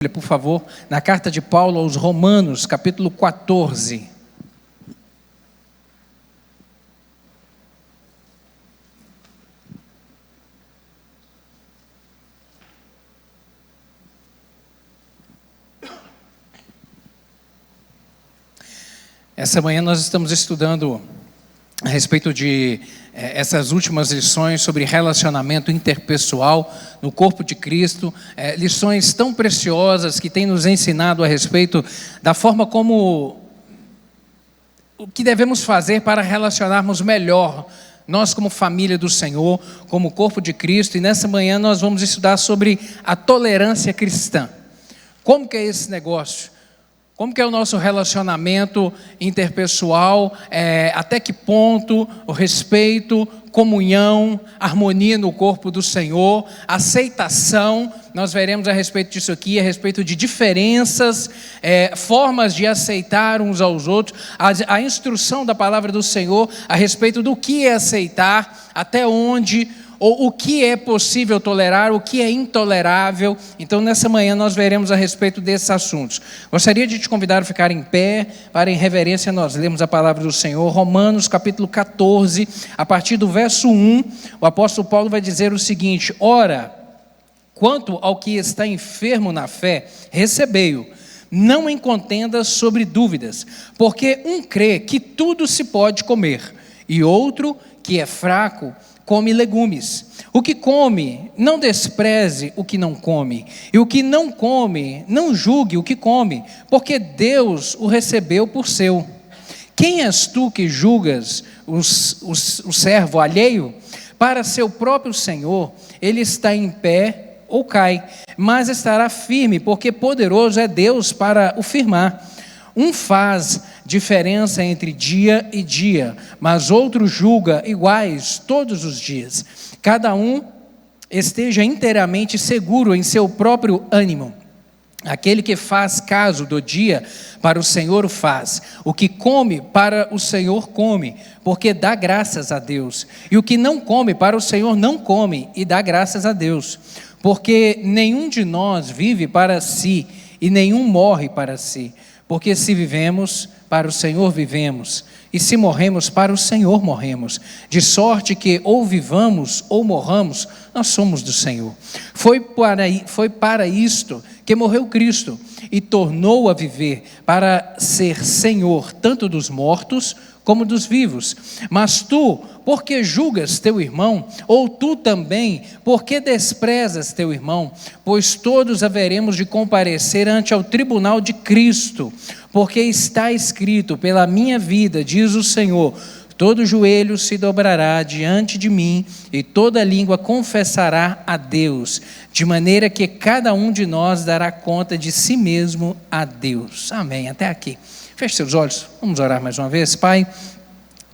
Por favor, na carta de Paulo aos Romanos, capítulo 14. Essa manhã nós estamos estudando a respeito de essas últimas lições sobre relacionamento interpessoal no corpo de Cristo, lições tão preciosas que têm nos ensinado a respeito da forma como o que devemos fazer para relacionarmos melhor, nós como família do Senhor, como corpo de Cristo. E nessa manhã nós vamos estudar sobre a tolerância cristã. Como que é esse negócio? Como que é o nosso relacionamento interpessoal, até que ponto o respeito, comunhão, harmonia no corpo do Senhor, aceitação, nós veremos a respeito disso aqui, a respeito de diferenças, formas de aceitar uns aos outros, a instrução da palavra do Senhor a respeito do que é aceitar, até onde, ou o que é possível tolerar, o que é intolerável. Então nessa manhã nós veremos a respeito desses assuntos. Gostaria de te convidar a ficar em pé, para em reverência nós lemos a palavra do Senhor. Romanos capítulo 14, a partir do verso 1, o apóstolo Paulo vai dizer o seguinte: ora, quanto ao que está enfermo na fé, recebei-o, não em contendas sobre dúvidas, porque um crê que tudo se pode comer, e outro que é fraco, come legumes. O que come, não despreze o que não come. E o que não come, não julgue o que come, porque Deus o recebeu por seu. Quem és tu que julgas o servo alheio? Para seu próprio Senhor, ele está em pé ou cai, mas estará firme, porque poderoso é Deus para o firmar. Um faz diferença entre dia e dia, mas outro julga iguais todos os dias. Cada um esteja inteiramente seguro em seu próprio ânimo. Aquele que faz caso do dia, para o Senhor o faz. O que come, para o Senhor come, porque dá graças a Deus. E o que não come, para o Senhor não come, e dá graças a Deus. Porque nenhum de nós vive para si, e nenhum morre para si. Porque se vivemos, para o Senhor vivemos, e se morremos, para o Senhor morremos. De sorte que ou vivamos ou morramos, nós somos do Senhor. Foi para isto que morreu Cristo, e tornou a viver, para ser Senhor, tanto dos mortos como dos vivos. Mas tu, por que julgas teu irmão? Ou tu também, por que desprezas teu irmão? Pois todos haveremos de comparecer ante ao tribunal de Cristo, porque está escrito: pela minha vida, diz o Senhor, todo joelho se dobrará diante de mim, e toda língua confessará a Deus, de maneira que cada um de nós dará conta de si mesmo a Deus. Amém. Até aqui. Feche seus olhos, vamos orar mais uma vez. Pai,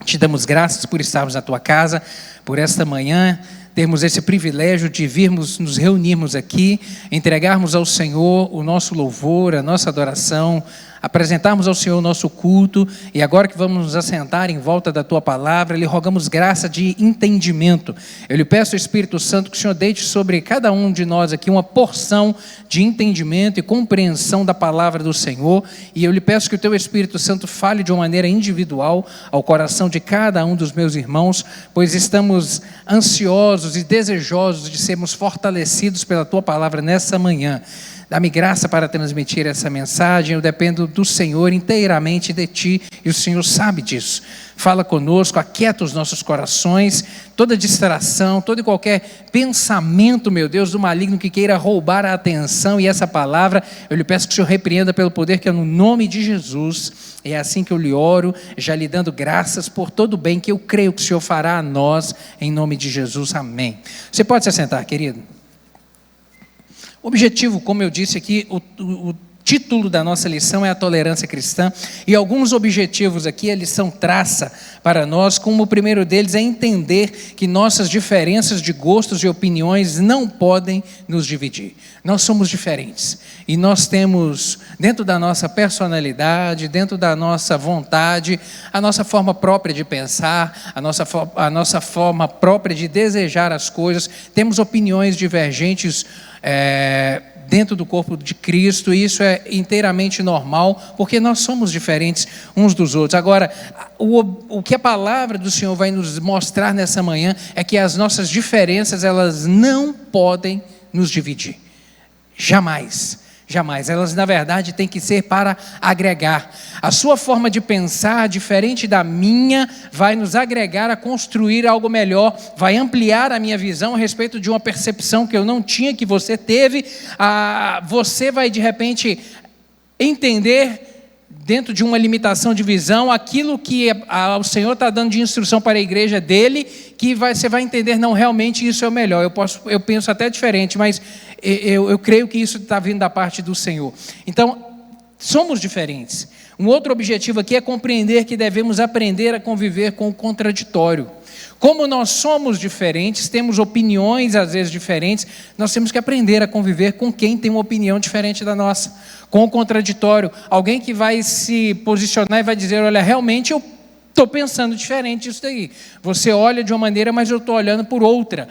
te damos graças por estarmos na tua casa, por esta manhã, termos esse privilégio de virmos, nos reunirmos aqui, entregarmos ao Senhor o nosso louvor, a nossa adoração, apresentarmos ao Senhor o nosso culto, e agora que vamos nos assentar em volta da tua palavra, lhe rogamos graça de entendimento. Eu lhe peço, Espírito Santo, que o Senhor deite sobre cada um de nós aqui uma porção de entendimento e compreensão da palavra do Senhor, e eu lhe peço que o teu Espírito Santo fale de uma maneira individual ao coração de cada um dos meus irmãos, pois estamos ansiosos e desejosos de sermos fortalecidos pela tua palavra nessa manhã. Dá-me graça para transmitir essa mensagem. Eu dependo do Senhor, inteiramente de Ti, e o Senhor sabe disso. Fala conosco, aquieta os nossos corações, toda distração, todo e qualquer pensamento, meu Deus, do maligno que queira roubar a atenção e essa palavra, eu lhe peço que o Senhor repreenda pelo poder que é no nome de Jesus. E é assim que eu lhe oro, já lhe dando graças por todo o bem que eu creio que o Senhor fará a nós, em nome de Jesus, amém. Você pode se assentar, querido? O objetivo, como eu disse aqui, o título da nossa lição é a tolerância cristã, e alguns objetivos aqui a lição traça para nós, como o primeiro deles é entender que nossas diferenças de gostos e opiniões não podem nos dividir. Nós somos diferentes, e nós temos, dentro da nossa personalidade, dentro da nossa vontade, a nossa forma própria de pensar, a nossa forma própria de desejar as coisas, temos opiniões divergentes, dentro do corpo de Cristo, e isso é inteiramente normal, porque nós somos diferentes uns dos outros. Agora, o que a palavra do Senhor vai nos mostrar nessa manhã é que as nossas diferenças, elas não podem nos dividir. Jamais. Jamais. Elas, na verdade, têm que ser para agregar. A sua forma de pensar, diferente da minha, vai nos agregar a construir algo melhor, vai ampliar a minha visão a respeito de uma percepção que eu não tinha, que você teve. Você vai, de repente, entender, dentro de uma limitação de visão, aquilo que o Senhor está dando de instrução para a igreja dele, que você vai entender, não, realmente isso é o melhor. Eu penso até diferente, mas eu creio que isso está vindo da parte do Senhor. Então, somos diferentes. Um outro objetivo aqui é compreender que devemos aprender a conviver com o contraditório. Como nós somos diferentes, temos opiniões às vezes diferentes, nós temos que aprender a conviver com quem tem uma opinião diferente da nossa, com o contraditório. Alguém que vai se posicionar e vai dizer, olha, realmente eu estou pensando diferente disso daí. Você olha de uma maneira, mas eu estou olhando por outra.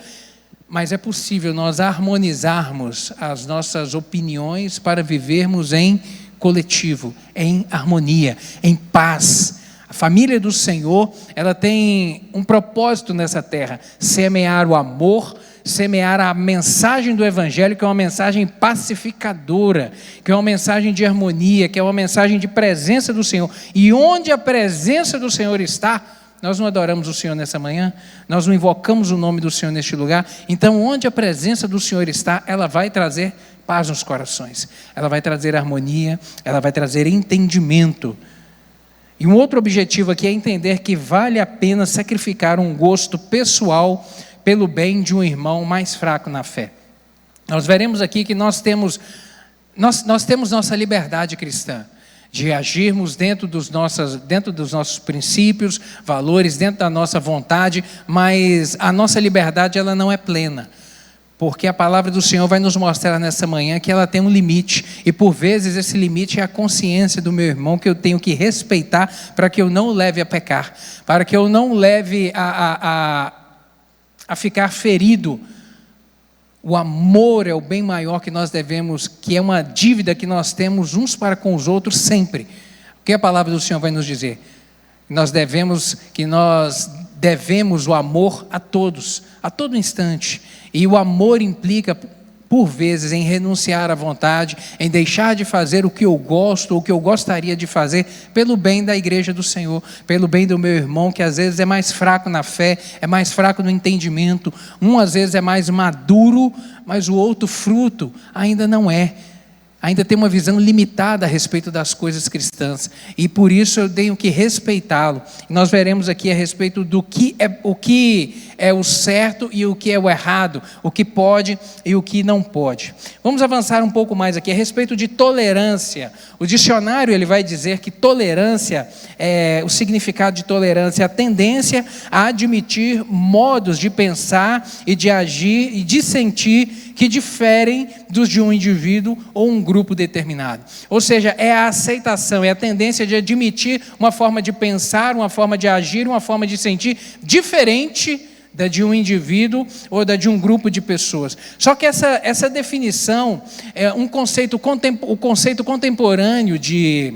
Mas é possível nós harmonizarmos as nossas opiniões para vivermos em coletivo, em harmonia, em paz. A família do Senhor, ela tem um propósito nessa terra: semear o amor, semear a mensagem do Evangelho, que é uma mensagem pacificadora, que é uma mensagem de harmonia, que é uma mensagem de presença do Senhor. E onde a presença do Senhor está, nós não adoramos o Senhor nessa manhã, nós não invocamos o nome do Senhor neste lugar. Então, onde a presença do Senhor está, ela vai trazer paz nos corações, ela vai trazer harmonia, ela vai trazer entendimento. E um outro objetivo aqui é entender que vale a pena sacrificar um gosto pessoal pelo bem de um irmão mais fraco na fé. Nós veremos aqui que nós temos nossa liberdade cristã, de agirmos dentro dos nossos princípios, valores, dentro da nossa vontade, mas a nossa liberdade, ela não é plena. Porque a palavra do Senhor vai nos mostrar nessa manhã que ela tem um limite, e por vezes esse limite é a consciência do meu irmão, que eu tenho que respeitar para que eu não o leve a pecar, para que eu não o leve a ficar ferido. O amor é o bem maior que nós devemos, que é uma dívida que nós temos uns para com os outros sempre. O que a palavra do Senhor vai nos dizer? Nós devemos o amor a todos, a todo instante. E o amor implica, por vezes, em renunciar à vontade, em deixar de fazer o que eu gosto, ou o que eu gostaria de fazer, pelo bem da igreja do Senhor, pelo bem do meu irmão, que às vezes é mais fraco na fé, é mais fraco no entendimento. Um às vezes é mais maduro, mas o outro fruto ainda não é. Ainda tem uma visão limitada a respeito das coisas cristãs, e por isso eu tenho que respeitá-lo. Nós veremos aqui a respeito do que é o certo e o que é o errado, o que pode e o que não pode. Vamos avançar um pouco mais aqui a respeito de tolerância. O dicionário ele vai dizer que tolerância, o significado de tolerância é a tendência a admitir modos de pensar e de agir e de sentir que diferem dos de um indivíduo ou um grupo determinado. Ou seja, é a aceitação, é a tendência de admitir uma forma de pensar, uma forma de agir, uma forma de sentir diferente da de um indivíduo ou da de um grupo de pessoas. Só que essa definição, o conceito contemporâneo de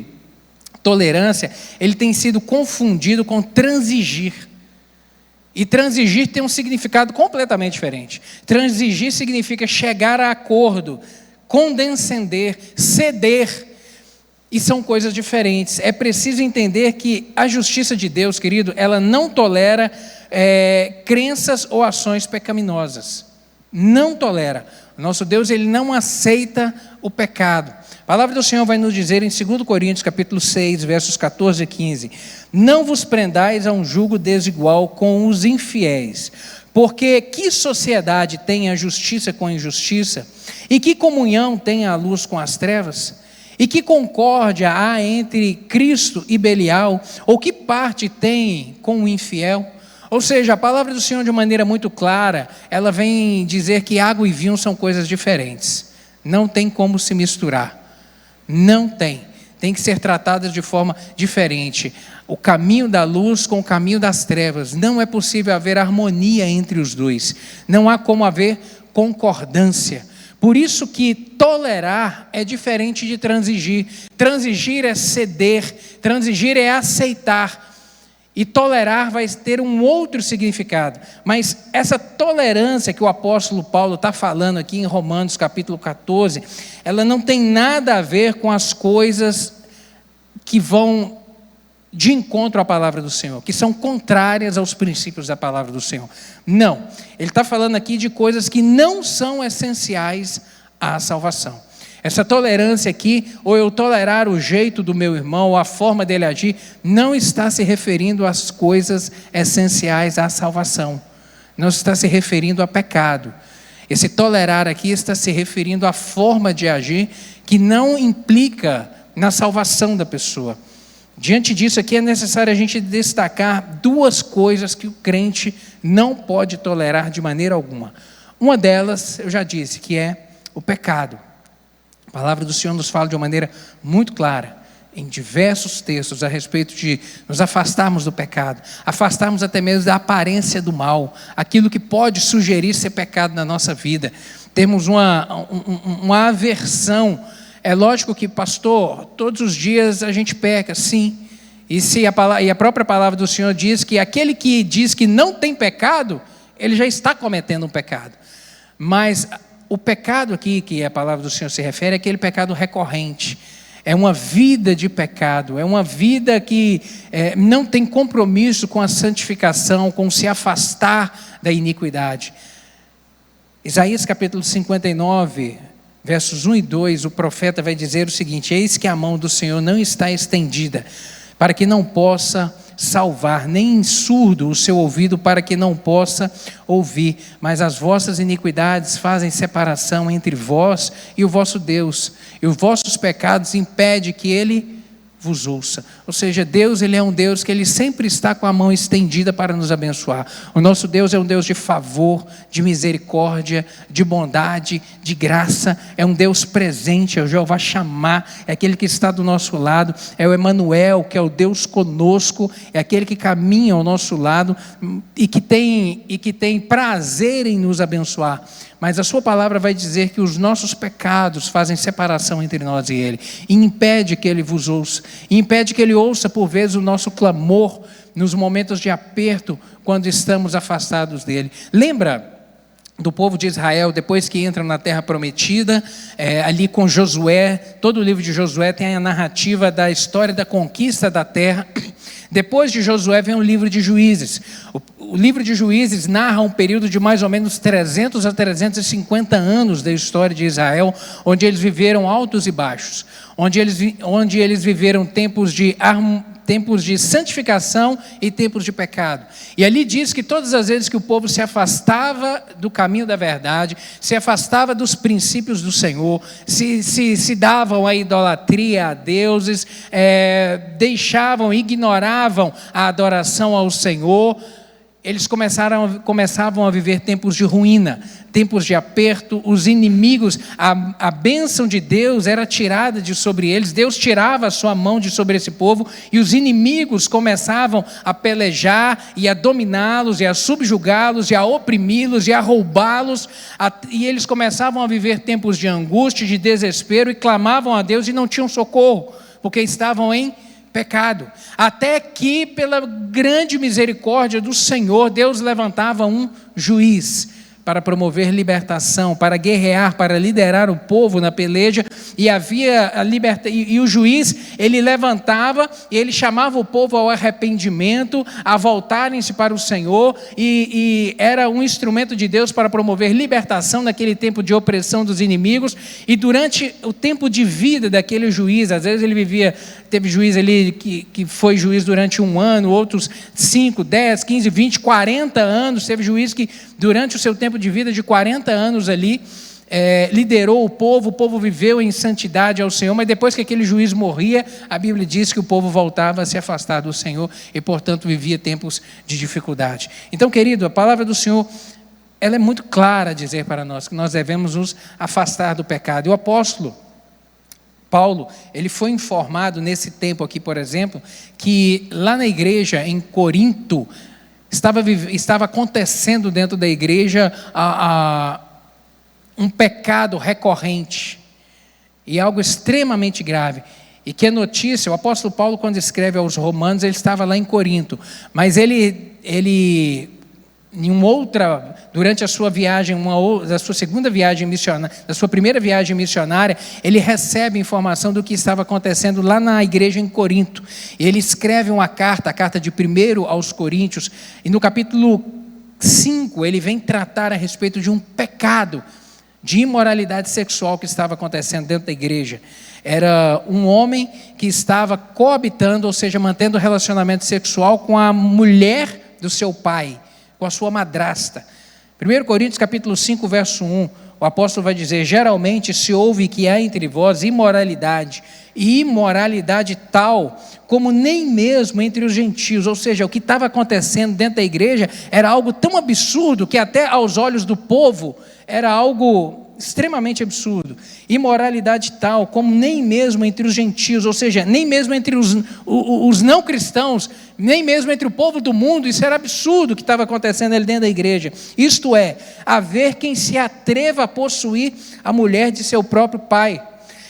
tolerância, ele tem sido confundido com transigir. E transigir tem um significado completamente diferente. Transigir significa chegar a acordo, condescender, ceder. E são coisas diferentes. É preciso entender que a justiça de Deus, querido, ela não tolera crenças ou ações pecaminosas. Não tolera. O nosso Deus, ele não aceita o pecado. A palavra do Senhor vai nos dizer em 2 Coríntios, capítulo 6, versos 14 e 15. Não vos prendais a um jugo desigual com os infiéis, porque que sociedade tem a justiça com a injustiça? E que comunhão tem a luz com as trevas? E que concórdia há entre Cristo e Belial? Ou que parte tem com o infiel? Ou seja, a palavra do Senhor, de maneira muito clara, ela vem dizer que água e vinho são coisas diferentes. Não tem como se misturar. Não tem. Tem que ser tratadas de forma diferente. O caminho da luz com o caminho das trevas. Não é possível haver harmonia entre os dois. Não há como haver concordância. Por isso que tolerar é diferente de transigir. Transigir é ceder, transigir é aceitar. E tolerar vai ter um outro significado. Mas essa tolerância que o apóstolo Paulo está falando aqui em Romanos capítulo 14, ela não tem nada a ver com as coisas que vão de encontro à palavra do Senhor, que são contrárias aos princípios da palavra do Senhor. Não, ele está falando aqui de coisas que não são essenciais à salvação. Essa tolerância aqui, ou eu tolerar o jeito do meu irmão, ou a forma dele agir, não está se referindo às coisas essenciais à salvação. Não está se referindo a pecado. Esse tolerar aqui está se referindo à forma de agir que não implica na salvação da pessoa. Diante disso aqui é necessário a gente destacar duas coisas que o crente não pode tolerar de maneira alguma. Uma delas, eu já disse, que é o pecado. A palavra do Senhor nos fala de uma maneira muito clara, em diversos textos, a respeito de nos afastarmos do pecado, afastarmos até mesmo da aparência do mal, aquilo que pode sugerir ser pecado na nossa vida. Temos uma aversão. É lógico que, pastor, todos os dias a gente peca, sim. E a própria palavra do Senhor diz que aquele que diz que não tem pecado, ele já está cometendo um pecado. Mas o pecado aqui, que a palavra do Senhor se refere, é aquele pecado recorrente. É uma vida de pecado, é uma vida que não tem compromisso com a santificação, com se afastar da iniquidade. Isaías capítulo 59, versos 1 e 2, o profeta vai dizer o seguinte: eis que a mão do Senhor não está estendida, para que não possa salvar, nem surdo o seu ouvido para que não possa ouvir, mas as vossas iniquidades fazem separação entre vós e o vosso Deus, e os vossos pecados impedem que Ele vos ouça. Ou seja, Deus, Ele é um Deus que Ele sempre está com a mão estendida para nos abençoar. O nosso Deus é um Deus de favor, de misericórdia, de bondade, de graça. É um Deus presente, é o Jeová Shammah, é aquele que está do nosso lado, é o Emanuel, que é o Deus conosco, é aquele que caminha ao nosso lado e que tem prazer em nos abençoar. Mas a sua palavra vai dizer que os nossos pecados fazem separação entre nós e Ele, e impede que Ele vos ouça, e impede que Ele ouça por vezes o nosso clamor nos momentos de aperto, quando estamos afastados dEle. Lembra do povo de Israel, depois que entram na terra prometida, ali com Josué? Todo o livro de Josué tem a narrativa da história da conquista da terra. Depois de Josué vem o livro de Juízes. O livro de Juízes narra um período de mais ou menos 300 a 350 anos da história de Israel, onde eles viveram altos e baixos, onde eles viveram tempos de santificação e tempos de pecado. E ali diz que todas as vezes que o povo se afastava do caminho da verdade, se afastava dos princípios do Senhor, se davam à idolatria a deuses, ignoravam a adoração ao Senhor, eles começavam a viver tempos de ruína, tempos de aperto. Os inimigos, a bênção de Deus era tirada de sobre eles, Deus tirava a sua mão de sobre esse povo, e os inimigos começavam a pelejar e a dominá-los, e a subjugá-los, e a oprimi-los, e a roubá-los, e eles começavam a viver tempos de angústia, de desespero, e clamavam a Deus e não tinham socorro, porque estavam em pecado. Até que, pela grande misericórdia do Senhor, Deus levantava um juiz para promover libertação, para guerrear, para liderar o povo na peleja, e o juiz, ele levantava e ele chamava o povo ao arrependimento, a voltarem-se para o Senhor, e era um instrumento de Deus para promover libertação naquele tempo de opressão dos inimigos. E durante o tempo de vida daquele juiz, às vezes teve juiz ali que foi juiz durante 1 ano, outros 5, 10, 15, 20, 40 anos, teve juiz que durante o seu tempo de vida de 40 anos ali, liderou o povo viveu em santidade ao Senhor, mas depois que aquele juiz morria, a Bíblia diz que o povo voltava a se afastar do Senhor e, portanto, vivia tempos de dificuldade. Então, querido, a palavra do Senhor, ela é muito clara a dizer para nós que nós devemos nos afastar do pecado. E o apóstolo Paulo, ele foi informado nesse tempo aqui, por exemplo, que lá na igreja em Corinto, estava acontecendo dentro da igreja um pecado recorrente e algo extremamente grave. E que é notícia, o apóstolo Paulo, quando escreve aos Romanos, ele estava lá em Corinto, mas durante a sua viagem, da sua segunda viagem missionária, da sua primeira viagem missionária, ele recebe informação do que estava acontecendo lá na igreja em Corinto. Ele escreve uma carta, a carta de 1 aos Coríntios, e no capítulo 5, ele vem tratar a respeito de um pecado de imoralidade sexual que estava acontecendo dentro da igreja. Era um homem que estava coabitando, ou seja, mantendo relacionamento sexual com a mulher do seu pai, com a sua madrasta. 1 Coríntios capítulo 5, verso 1, o apóstolo vai dizer: geralmente se ouve que há entre vós imoralidade, e imoralidade tal como nem mesmo entre os gentios. Ou seja, o que estava acontecendo dentro da igreja era algo tão absurdo que até aos olhos do povo era algo extremamente absurdo. Imoralidade tal como nem mesmo entre os gentios, ou seja, nem mesmo entre os não cristãos, nem mesmo entre o povo do mundo. Isso era absurdo o que estava acontecendo ali dentro da igreja. Isto é, haver quem se atreva a possuir a mulher de seu próprio pai.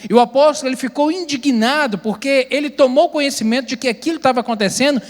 E o apóstolo, ele ficou indignado porque ele tomou conhecimento de que aquilo estava acontecendo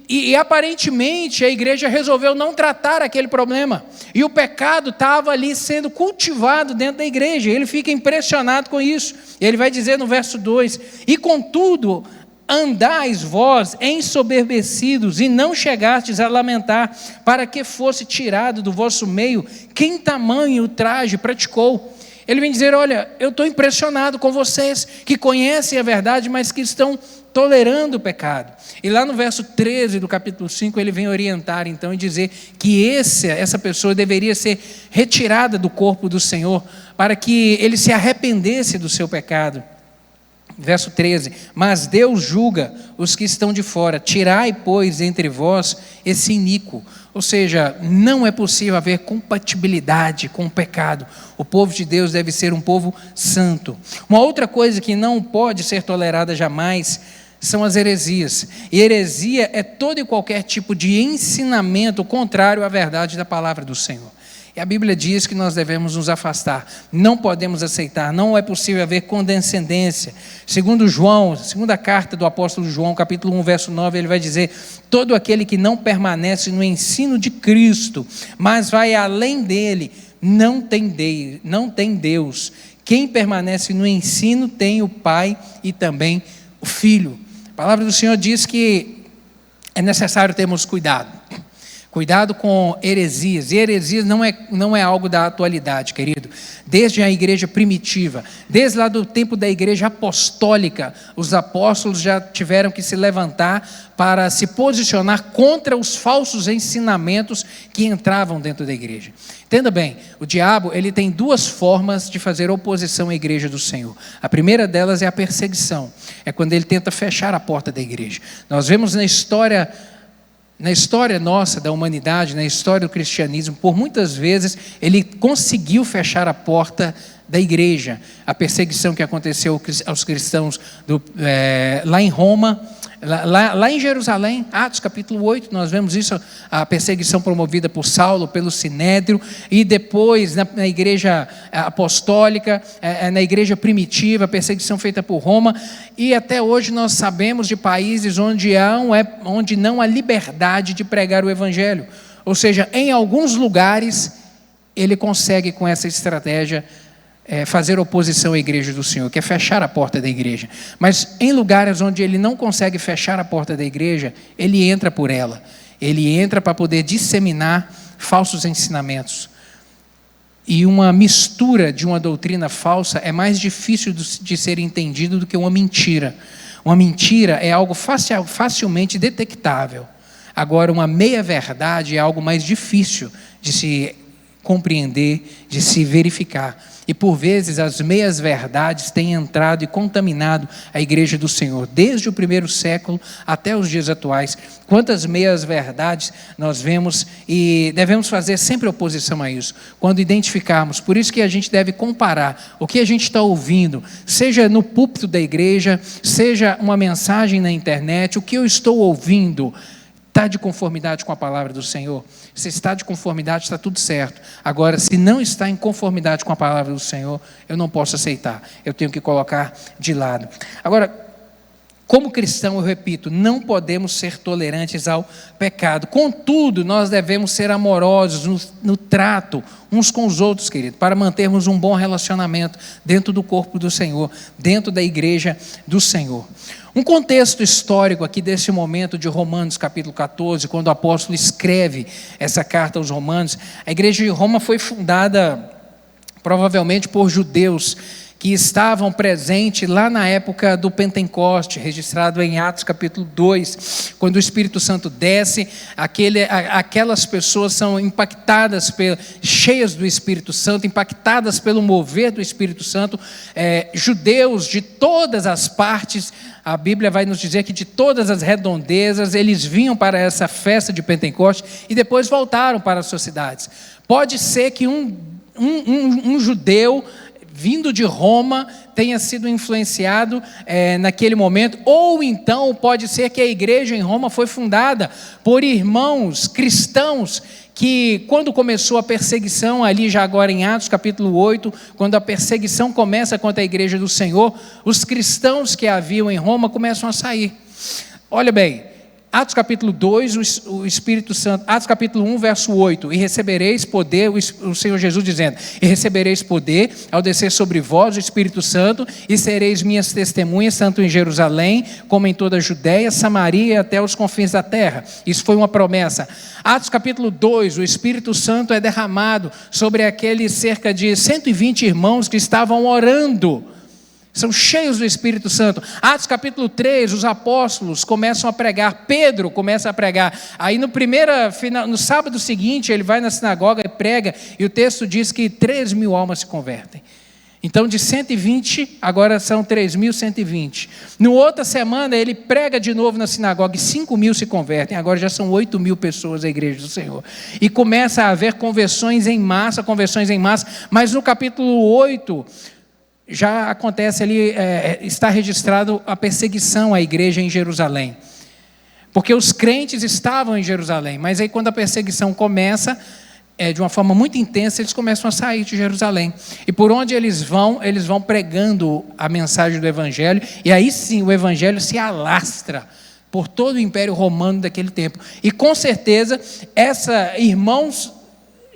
e aparentemente a igreja resolveu não tratar aquele problema. E o pecado estava ali sendo cultivado dentro da igreja. Ele fica impressionado com isso. Ele vai dizer no verso 2: e contudo, andais vós ensoberbecidos e não chegastes a lamentar, para que fosse tirado do vosso meio quem tamanho ultraje praticou. Ele vem dizer: olha, eu estou impressionado com vocês que conhecem a verdade, mas que estão tolerando o pecado. E lá no verso 13 do capítulo 5, ele vem orientar então e dizer que essa pessoa deveria ser retirada do corpo do Senhor, para que ele se arrependesse do seu pecado. Verso 13: mas Deus julga os que estão de fora, tirai, pois, entre vós esse iníquo. Ou seja, não é possível haver compatibilidade com o pecado. O povo de Deus deve ser um povo santo. Uma outra coisa que não pode ser tolerada jamais são as heresias. E heresia é todo e qualquer tipo de ensinamento contrário à verdade da palavra do Senhor. E a Bíblia diz que nós devemos nos afastar, não podemos aceitar, não é possível haver condescendência. Segundo João, segunda carta do apóstolo João, capítulo 1, verso 9, ele vai dizer: todo aquele que não permanece no ensino de Cristo, mas vai além dele, não tem Deus. Quem permanece no ensino tem o Pai e também o Filho. A palavra do Senhor diz que é necessário termos cuidado. Cuidado com heresias. E heresias não é algo da atualidade, querido. Desde a igreja primitiva, desde lá do tempo da igreja apostólica, os apóstolos já tiveram que se levantar para se posicionar contra os falsos ensinamentos que entravam dentro da igreja. Entenda bem, o diabo, ele tem duas formas de fazer oposição à igreja do Senhor. A primeira delas é a perseguição. É quando ele tenta fechar a porta da igreja. Nós vemos na história nossa, da humanidade, na história do cristianismo, por muitas vezes, ele conseguiu fechar a porta da igreja. A perseguição que aconteceu aos cristãos lá em Roma, lá em Jerusalém, Atos capítulo 8, nós vemos isso, a perseguição promovida por Saulo, pelo Sinédrio, e depois na igreja apostólica, na igreja primitiva, a perseguição feita por Roma, e até hoje nós sabemos de países onde não há liberdade de pregar o evangelho. Ou seja, em alguns lugares, ele consegue com essa estratégia fazer oposição à igreja do Senhor, que é fechar a porta da igreja. Mas em lugares onde ele não consegue fechar a porta da igreja, ele entra por ela. Ele entra para poder disseminar falsos ensinamentos. E uma mistura de uma doutrina falsa é mais difícil de ser entendido do que uma mentira. Uma mentira é algo facilmente detectável. Agora, uma meia-verdade é algo mais difícil de se compreender, de se verificar. E por vezes as meias-verdades têm entrado e contaminado a igreja do Senhor, desde o primeiro século até os dias atuais. Quantas meias-verdades nós vemos, e devemos fazer sempre oposição a isso, quando identificarmos. Por isso que a gente deve comparar o que a gente está ouvindo, seja no púlpito da igreja, seja uma mensagem na internet, o que eu estou ouvindo Está de conformidade com a palavra do Senhor? Se está de conformidade, está tudo certo. Agora, se não está em conformidade com a palavra do Senhor, eu não posso aceitar. Eu tenho que colocar de lado. Agora, como cristão, eu repito, não podemos ser tolerantes ao pecado. Contudo, nós devemos ser amorosos no trato uns com os outros, querido, para mantermos um bom relacionamento dentro do corpo do Senhor, dentro da igreja do Senhor. Um contexto histórico aqui desse momento de Romanos capítulo 14, quando o apóstolo escreve essa carta aos Romanos, a igreja de Roma foi fundada provavelmente por judeus que estavam presentes lá na época do Pentecoste, registrado em Atos capítulo 2, quando o Espírito Santo desce, aquelas pessoas são impactadas, cheias do Espírito Santo, impactadas pelo mover do Espírito Santo, judeus de todas as partes. A Bíblia vai nos dizer que de todas as redondezas, eles vinham para essa festa de Pentecoste e depois voltaram para as suas cidades. Pode ser que um judeu vindo de Roma tenha sido influenciado naquele momento, ou então pode ser que a igreja em Roma foi fundada por irmãos cristãos que, quando começou a perseguição ali já agora em Atos capítulo 8, quando a perseguição começa contra a igreja do Senhor, os cristãos que haviam em Roma começam a sair. Olha bem, Atos capítulo 2, o Espírito Santo, Atos capítulo 1, verso 8, e recebereis poder, o Senhor Jesus dizendo, e recebereis poder ao descer sobre vós o Espírito Santo, e sereis minhas testemunhas, tanto em Jerusalém, como em toda a Judéia, Samaria e até os confins da terra. Isso foi uma promessa. Atos capítulo 2, o Espírito Santo é derramado sobre aqueles cerca de 120 irmãos que estavam orando, são cheios do Espírito Santo. Atos capítulo 3, os apóstolos começam a pregar, Pedro começa a pregar, aí no sábado seguinte ele vai na sinagoga e prega, e o texto diz que 3.000 almas se convertem. Então de 120, agora são 3.120. No outra semana ele prega de novo na sinagoga e 5.000 se convertem, agora já são 8.000 pessoas a igreja do Senhor. E começa a haver conversões em massa, mas no capítulo 8, já acontece ali, está registrado a perseguição à igreja em Jerusalém. Porque os crentes estavam em Jerusalém, mas aí quando a perseguição começa, de uma forma muito intensa, eles começam a sair de Jerusalém. E por onde eles vão pregando a mensagem do Evangelho, e aí sim o Evangelho se alastra por todo o Império Romano daquele tempo. E com certeza, irmãos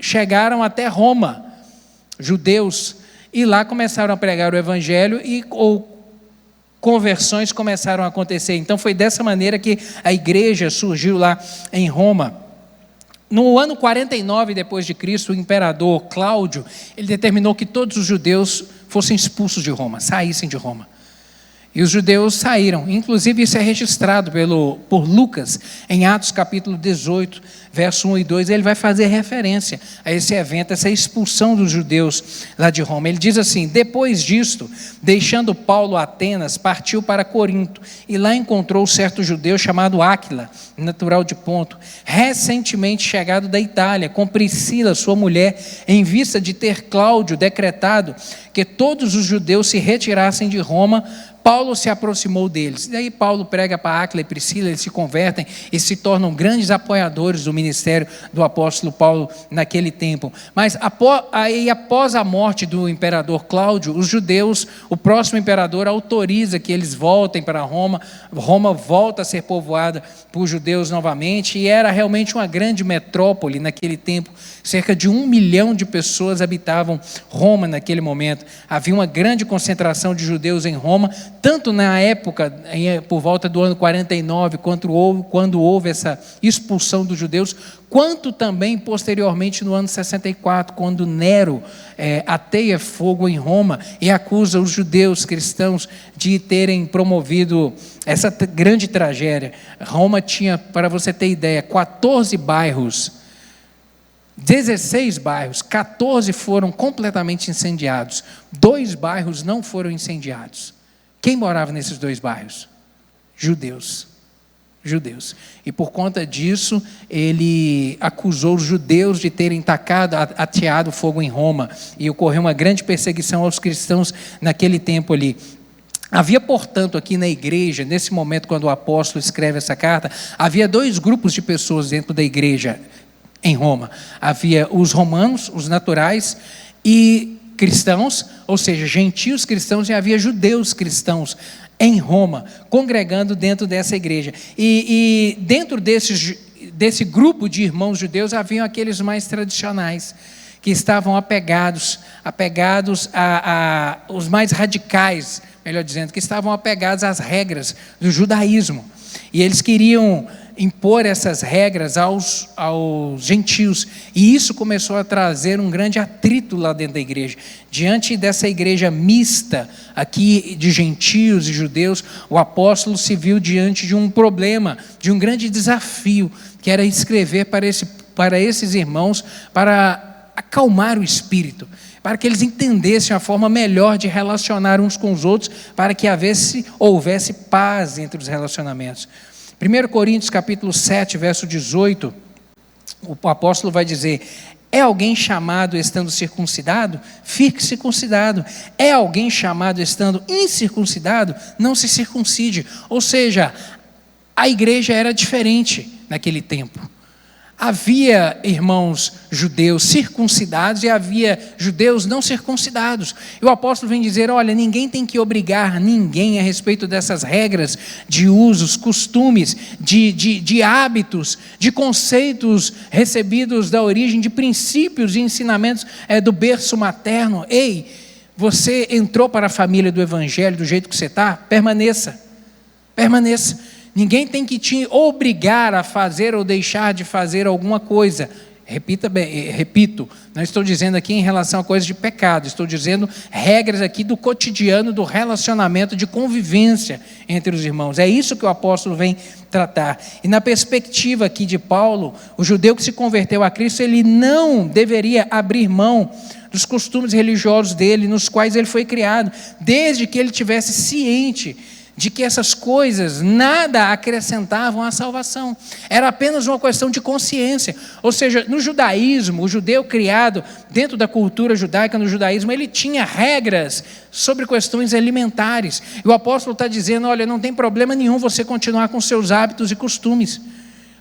chegaram até Roma, judeus, e lá começaram a pregar o Evangelho ou conversões começaram a acontecer. Então foi dessa maneira que a igreja surgiu lá em Roma. No ano 49 depois de Cristo, o imperador Cláudio, ele determinou que todos os judeus fossem expulsos de Roma, saíssem de Roma. E os judeus saíram, inclusive isso é registrado por Lucas, em Atos capítulo 18, verso 1 e 2, ele vai fazer referência a esse evento, essa expulsão dos judeus lá de Roma. Ele diz assim: depois disto, deixando Paulo Atenas, partiu para Corinto, e lá encontrou certo judeu chamado Áquila, natural de Ponto, recentemente chegado da Itália, com Priscila, sua mulher, em vista de ter Cláudio decretado que todos os judeus se retirassem de Roma. Paulo se aproximou deles, e aí Paulo prega para Áquila e Priscila, eles se convertem e se tornam grandes apoiadores do ministério do apóstolo Paulo naquele tempo. Mas após a morte do imperador Cláudio, os judeus, o próximo imperador autoriza que eles voltem para Roma. Roma volta a ser povoada por judeus novamente, e era realmente uma grande metrópole naquele tempo. Cerca de 1 milhão de pessoas habitavam Roma naquele momento. Havia uma grande concentração de judeus em Roma, tanto na época, por volta do ano 49, quando houve essa expulsão dos judeus, quanto também posteriormente no ano 64, quando Nero ateia fogo em Roma e acusa os judeus cristãos de terem promovido essa grande tragédia. Roma tinha, para você ter ideia, 14 bairros, 16 bairros, 14 foram completamente incendiados, 2 bairros não foram incendiados. Quem morava nesses 2 bairros? Judeus. E por conta disso, ele acusou os judeus de terem ateado fogo em Roma, e ocorreu uma grande perseguição aos cristãos naquele tempo ali. Havia, portanto, aqui na igreja, nesse momento quando o apóstolo escreve essa carta, havia 2 grupos de pessoas dentro da igreja em Roma. Havia os romanos, os naturais, e cristãos, ou seja, gentios cristãos, e havia judeus cristãos em Roma, congregando dentro dessa igreja. E dentro desse grupo de irmãos judeus, haviam aqueles mais tradicionais, que estavam apegados a os mais radicais, melhor dizendo, que estavam apegados às regras do judaísmo. E eles queriam impor essas regras aos gentios. E isso começou a trazer um grande atrito lá dentro da igreja. Diante dessa igreja mista aqui de gentios e judeus, o apóstolo se viu diante de um problema, de um grande desafio, que era escrever para esses irmãos, para acalmar o espírito, para que eles entendessem a forma melhor de relacionar uns com os outros, para que houvesse paz entre os relacionamentos. 1 Coríntios capítulo 7, verso 18, o apóstolo vai dizer: é alguém chamado estando circuncidado? Fique circuncidado. É alguém chamado estando incircuncidado? Não se circuncide. Ou seja, a igreja era diferente naquele tempo. Havia irmãos judeus circuncidados e havia judeus não circuncidados. E o apóstolo vem dizer: olha, ninguém tem que obrigar ninguém a respeito dessas regras de usos, costumes, de hábitos, de conceitos recebidos da origem, de princípios e ensinamentos do berço materno. Ei, você entrou para a família do evangelho do jeito que você está? Permaneça. Ninguém tem que te obrigar a fazer ou deixar de fazer alguma coisa. Repito, não estou dizendo aqui em relação a coisas de pecado, estou dizendo regras aqui do cotidiano, do relacionamento, de convivência entre os irmãos. É isso que o apóstolo vem tratar. E na perspectiva aqui de Paulo, o judeu que se converteu a Cristo, ele não deveria abrir mão dos costumes religiosos dele, nos quais ele foi criado, desde que ele tivesse ciente de que essas coisas nada acrescentavam à salvação. Era apenas uma questão de consciência. Ou seja, no judaísmo, o judeu criado dentro da cultura judaica, no judaísmo, ele tinha regras sobre questões alimentares. E o apóstolo está dizendo: olha, não tem problema nenhum você continuar com seus hábitos e costumes,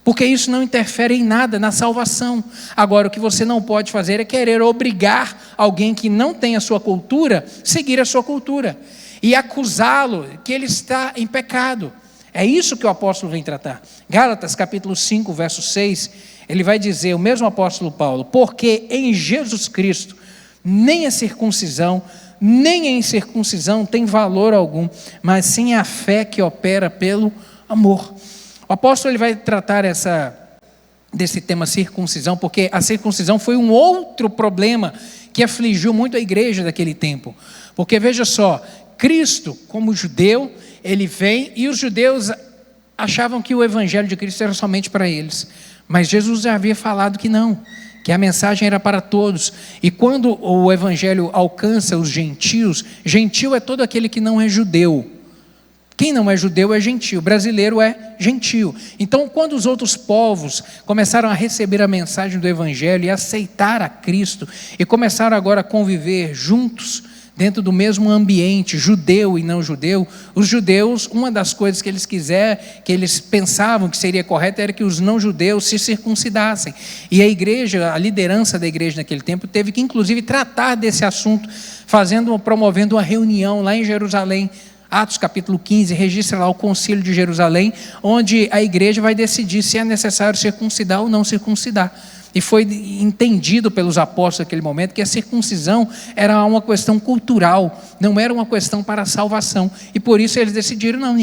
porque isso não interfere em nada na salvação. Agora, o que você não pode fazer é querer obrigar alguém que não tem a sua cultura a seguir a sua cultura e acusá-lo que ele está em pecado. É isso que o apóstolo vem tratar. Gálatas capítulo 5, verso 6, ele vai dizer, o mesmo apóstolo Paulo: porque em Jesus Cristo nem a circuncisão, nem a incircuncisão tem valor algum, mas sim a fé que opera pelo amor. O apóstolo ele vai tratar desse tema circuncisão, porque a circuncisão foi um outro problema que afligiu muito a igreja daquele tempo. Porque veja só, Cristo, como judeu, ele vem, e os judeus achavam que o evangelho de Cristo era somente para eles. Mas Jesus já havia falado que não, que a mensagem era para todos. E quando o evangelho alcança os gentios, gentil é todo aquele que não é judeu. Quem não é judeu é gentio, brasileiro é gentio. Então, quando os outros povos começaram a receber a mensagem do evangelho e aceitar a Cristo, e começaram agora a conviver juntos, dentro do mesmo ambiente, judeu e não judeu, os judeus, uma das coisas que eles pensavam que seria correto era que os não judeus se circuncidassem. E a igreja, a liderança da igreja naquele tempo, teve que inclusive tratar desse assunto, promovendo uma reunião lá em Jerusalém. Atos capítulo 15, registra lá o concílio de Jerusalém, onde a igreja vai decidir se é necessário circuncidar ou não circuncidar. E foi entendido pelos apóstolos naquele momento que a circuncisão era uma questão cultural, não era uma questão para a salvação. E por isso eles decidiram: não,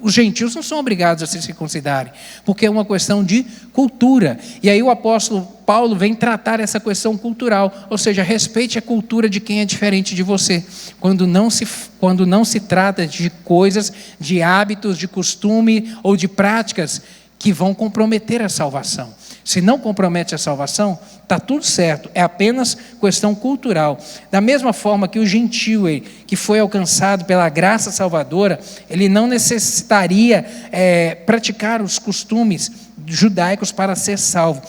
os gentios não são obrigados a se circuncidarem, porque é uma questão de cultura. E aí o apóstolo Paulo vem tratar essa questão cultural, ou seja, respeite a cultura de quem é diferente de você, quando não se trata de coisas, de hábitos, de costume ou de práticas que vão comprometer a salvação. Se não compromete a salvação, está tudo certo, é apenas questão cultural. Da mesma forma que o gentio que foi alcançado pela graça salvadora, ele não necessitaria praticar os costumes judaicos para ser salvo.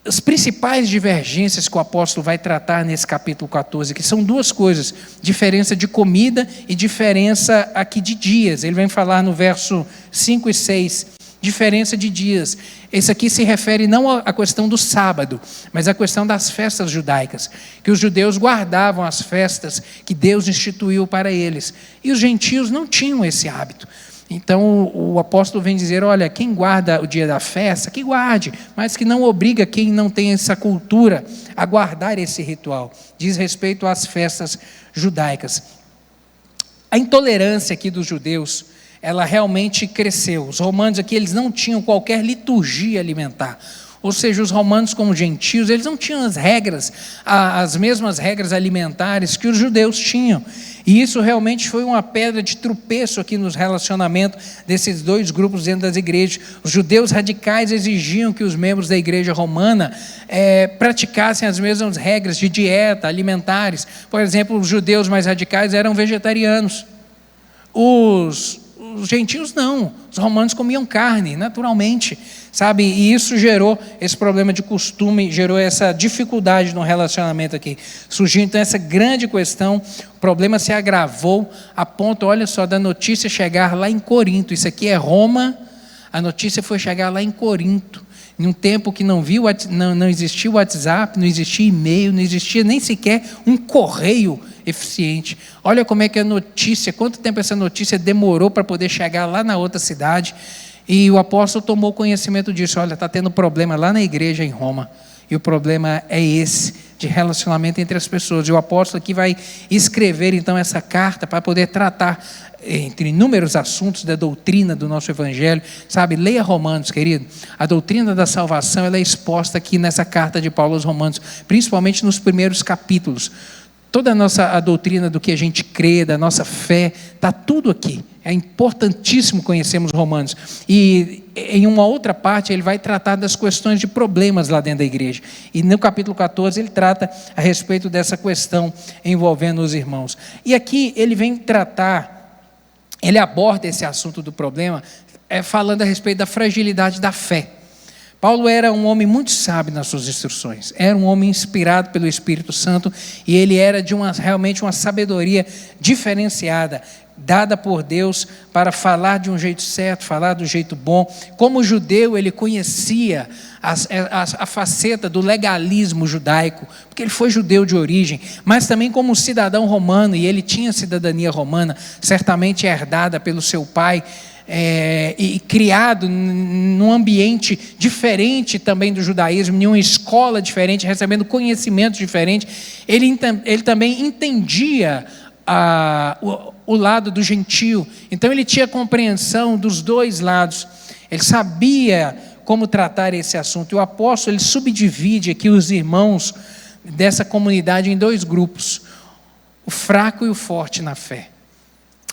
as principais divergências que o apóstolo vai tratar nesse capítulo 14, que são duas coisas: diferença de comida e diferença aqui de dias. Ele vem falar no verso 5 e 6, diferença de dias. Esse aqui se refere não à questão do sábado, mas à questão das festas judaicas, que os judeus guardavam as festas que Deus instituiu para eles, e os gentios não tinham esse hábito. Então o apóstolo vem dizer: olha, quem guarda o dia da festa, que guarde, mas que não obriga quem não tem essa cultura a guardar esse ritual. Diz respeito às festas judaicas. A intolerância aqui dos judeus, ela realmente cresceu. Os romanos aqui, eles não tinham qualquer liturgia alimentar. Ou seja, os romanos como gentios, eles não tinham as mesmas regras alimentares que os judeus tinham. E isso realmente foi uma pedra de tropeço aqui nos relacionamentos desses dois grupos dentro das igrejas. Os judeus radicais exigiam que os membros da igreja romana praticassem as mesmas regras de dieta, alimentares. Por exemplo, os judeus mais radicais eram vegetarianos. Os gentios não, os romanos comiam carne, naturalmente, sabe? E isso gerou esse problema de costume, gerou essa dificuldade no relacionamento aqui. Surgiu então essa grande questão, o problema se agravou a ponto, olha só, da notícia chegar lá em Corinto. Isso aqui é Roma, a notícia foi chegar lá em Corinto, em um tempo que não existia o WhatsApp, não existia e-mail, não existia nem sequer um correio eficiente. Olha como é que a notícia, quanto tempo essa notícia demorou para poder chegar lá na outra cidade. E o apóstolo tomou conhecimento disso. Olha, está tendo problema lá na igreja em Roma, e o problema é esse, de relacionamento entre as pessoas. E o apóstolo aqui vai escrever então essa carta para poder tratar, entre inúmeros assuntos, da doutrina do nosso evangelho, sabe? Leia Romanos, querido. A doutrina da salvação, ela é exposta aqui nessa carta de Paulo aos Romanos, principalmente nos primeiros capítulos. Toda a doutrina do que a gente crê, da nossa fé, está tudo aqui. É importantíssimo conhecermos Romanos. E em uma outra parte ele vai tratar das questões de problemas lá dentro da igreja. E no capítulo 14 ele trata a respeito dessa questão envolvendo os irmãos. E aqui ele vem tratar, ele aborda esse assunto do problema, falando a respeito da fragilidade da fé. Paulo era um homem muito sábio nas suas instruções, era um homem inspirado pelo Espírito Santo, e ele era de realmente uma sabedoria diferenciada, dada por Deus para falar de um jeito certo, falar do jeito bom. Como judeu, ele conhecia a faceta do legalismo judaico, porque ele foi judeu de origem, mas também como cidadão romano, e ele tinha cidadania romana, certamente herdada pelo seu pai, e criado num ambiente diferente também do judaísmo, em uma escola diferente, recebendo conhecimento diferente. Ele também entendia o lado do gentio, então ele tinha compreensão dos dois lados, ele sabia como tratar esse assunto. E o apóstolo, ele subdivide aqui os irmãos dessa comunidade em dois grupos: o fraco e o forte na fé.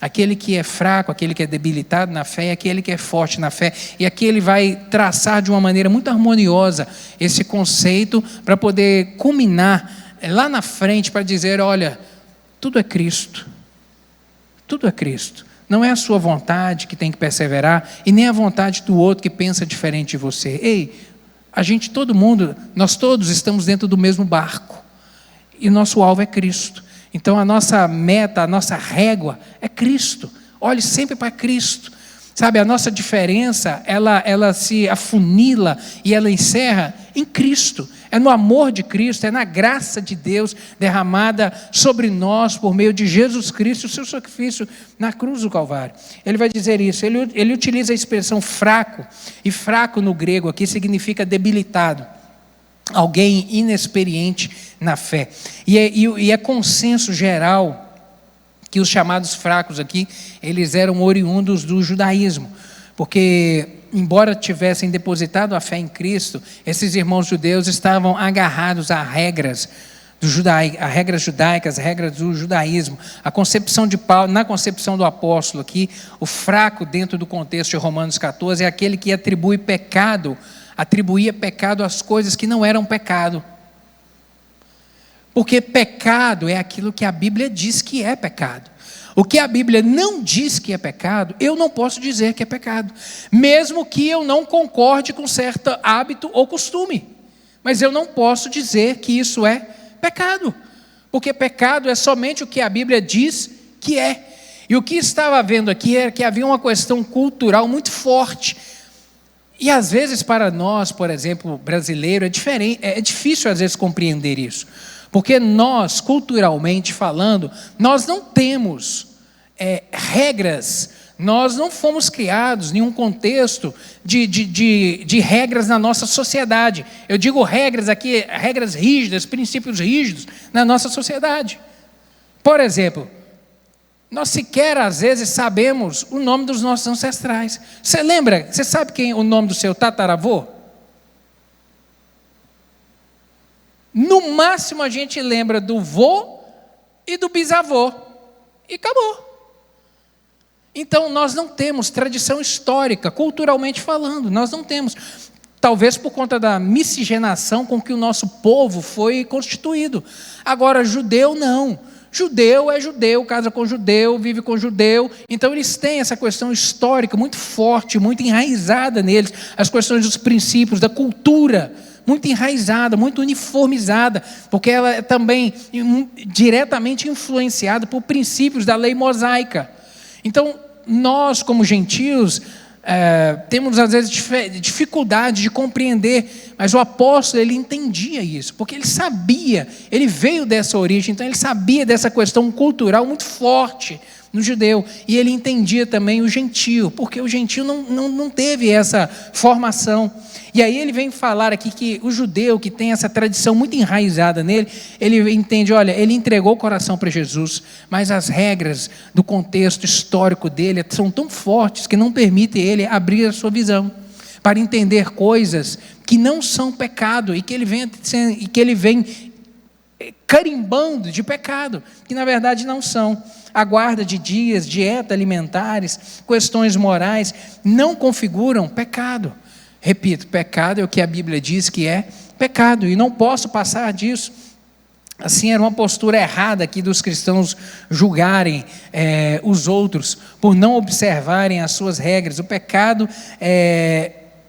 Aquele que é fraco, aquele que é debilitado na fé, e aquele que é forte na fé. E aqui ele vai traçar de uma maneira muito harmoniosa esse conceito, para poder culminar lá na frente, para dizer: olha, tudo é Cristo, tudo é Cristo. Não é a sua vontade que tem que perseverar, e nem a vontade do outro que pensa diferente de você. Ei, todo mundo, nós todos estamos dentro do mesmo barco, e nosso alvo é Cristo. Então a nossa meta, a nossa régua é Cristo. Olhe sempre para Cristo. Sabe, a nossa diferença, ela se afunila e ela encerra em Cristo. É no amor de Cristo, é na graça de Deus derramada sobre nós por meio de Jesus Cristo, o seu sacrifício na cruz do Calvário. Ele vai dizer isso, ele utiliza a expressão fraco, e fraco no grego aqui significa debilitado. Alguém inexperiente na fé. E é consenso geral que os chamados fracos aqui, eles eram oriundos do judaísmo, porque embora tivessem depositado a fé em Cristo, esses irmãos judeus estavam agarrados a regras judaicas, a regras do judaísmo. A concepção de Paulo, na concepção do apóstolo aqui, o fraco dentro do contexto de Romanos 14 é aquele que atribuía pecado às coisas que não eram pecado. Porque pecado é aquilo que a Bíblia diz que é pecado. O que a Bíblia não diz que é pecado, eu não posso dizer que é pecado, mesmo que eu não concorde com certo hábito ou costume. Mas eu não posso dizer que isso é pecado, porque pecado é somente o que a Bíblia diz que é. E o que estava vendo aqui é que havia uma questão cultural muito forte. E às vezes para nós, por exemplo, brasileiro, é difícil às vezes compreender isso. Porque nós, culturalmente falando, nós não temos regras, nós não fomos criados em um contexto de regras na nossa sociedade. Eu digo regras aqui, regras rígidas, princípios rígidos na nossa sociedade. Por exemplo, nós sequer às vezes sabemos o nome dos nossos ancestrais. Você lembra, você sabe quem é o nome do seu tataravô? No máximo a gente lembra do vô e do bisavô. E acabou. Então nós não temos tradição histórica, culturalmente falando, nós não temos. Talvez por conta da miscigenação com que o nosso povo foi constituído. Agora, judeu não. Judeu é judeu, casa com judeu, vive com judeu. Então eles têm essa questão histórica muito forte, muito enraizada neles. As questões dos princípios, da cultura, muito enraizada, muito uniformizada, porque ela é também diretamente influenciada por princípios da lei mosaica. Então, nós como gentios, temos às vezes dificuldade de compreender, mas o apóstolo ele entendia isso, porque ele sabia, ele veio dessa origem, então ele sabia dessa questão cultural muito forte no judeu, e ele entendia também o gentio, porque o gentio não teve essa formação. E aí ele vem falar aqui que o judeu que tem essa tradição muito enraizada nele, ele entende, olha, ele entregou o coração para Jesus, mas as regras do contexto histórico dele são tão fortes que não permitem ele abrir a sua visão para entender coisas que não são pecado e que ele vem carimbando de pecado, que na verdade não são. A guarda de dias, dieta alimentares, questões morais não configuram pecado. Repito, pecado é o que a Bíblia diz que é pecado, e não posso passar disso. Assim, era uma postura errada aqui dos cristãos julgarem os outros por não observarem as suas regras. O pecado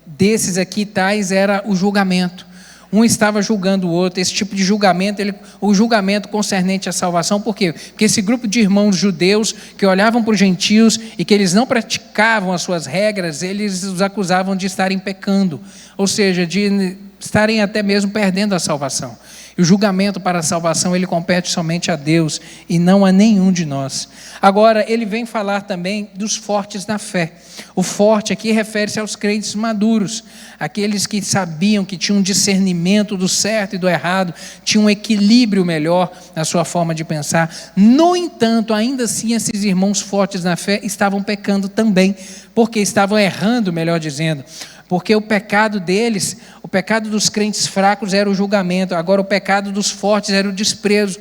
desses aqui tais era o julgamento. Um estava julgando o outro. Esse tipo de julgamento, o julgamento concernente à salvação, por quê? Porque esse grupo de irmãos judeus que olhavam para os gentios e que eles não praticavam as suas regras, eles os acusavam de estarem pecando, ou seja, de estarem até mesmo perdendo a salvação. E o julgamento para a salvação, ele compete somente a Deus e não a nenhum de nós. Agora, ele vem falar também dos fortes na fé. O forte aqui refere-se aos crentes maduros, aqueles que sabiam, que tinham um discernimento do certo e do errado, tinham um equilíbrio melhor na sua forma de pensar. No entanto, ainda assim, esses irmãos fortes na fé estavam pecando também, porque estavam errando, melhor dizendo. Porque o pecado deles, o pecado dos crentes fracos era o julgamento, agora o pecado dos fortes era o desprezo.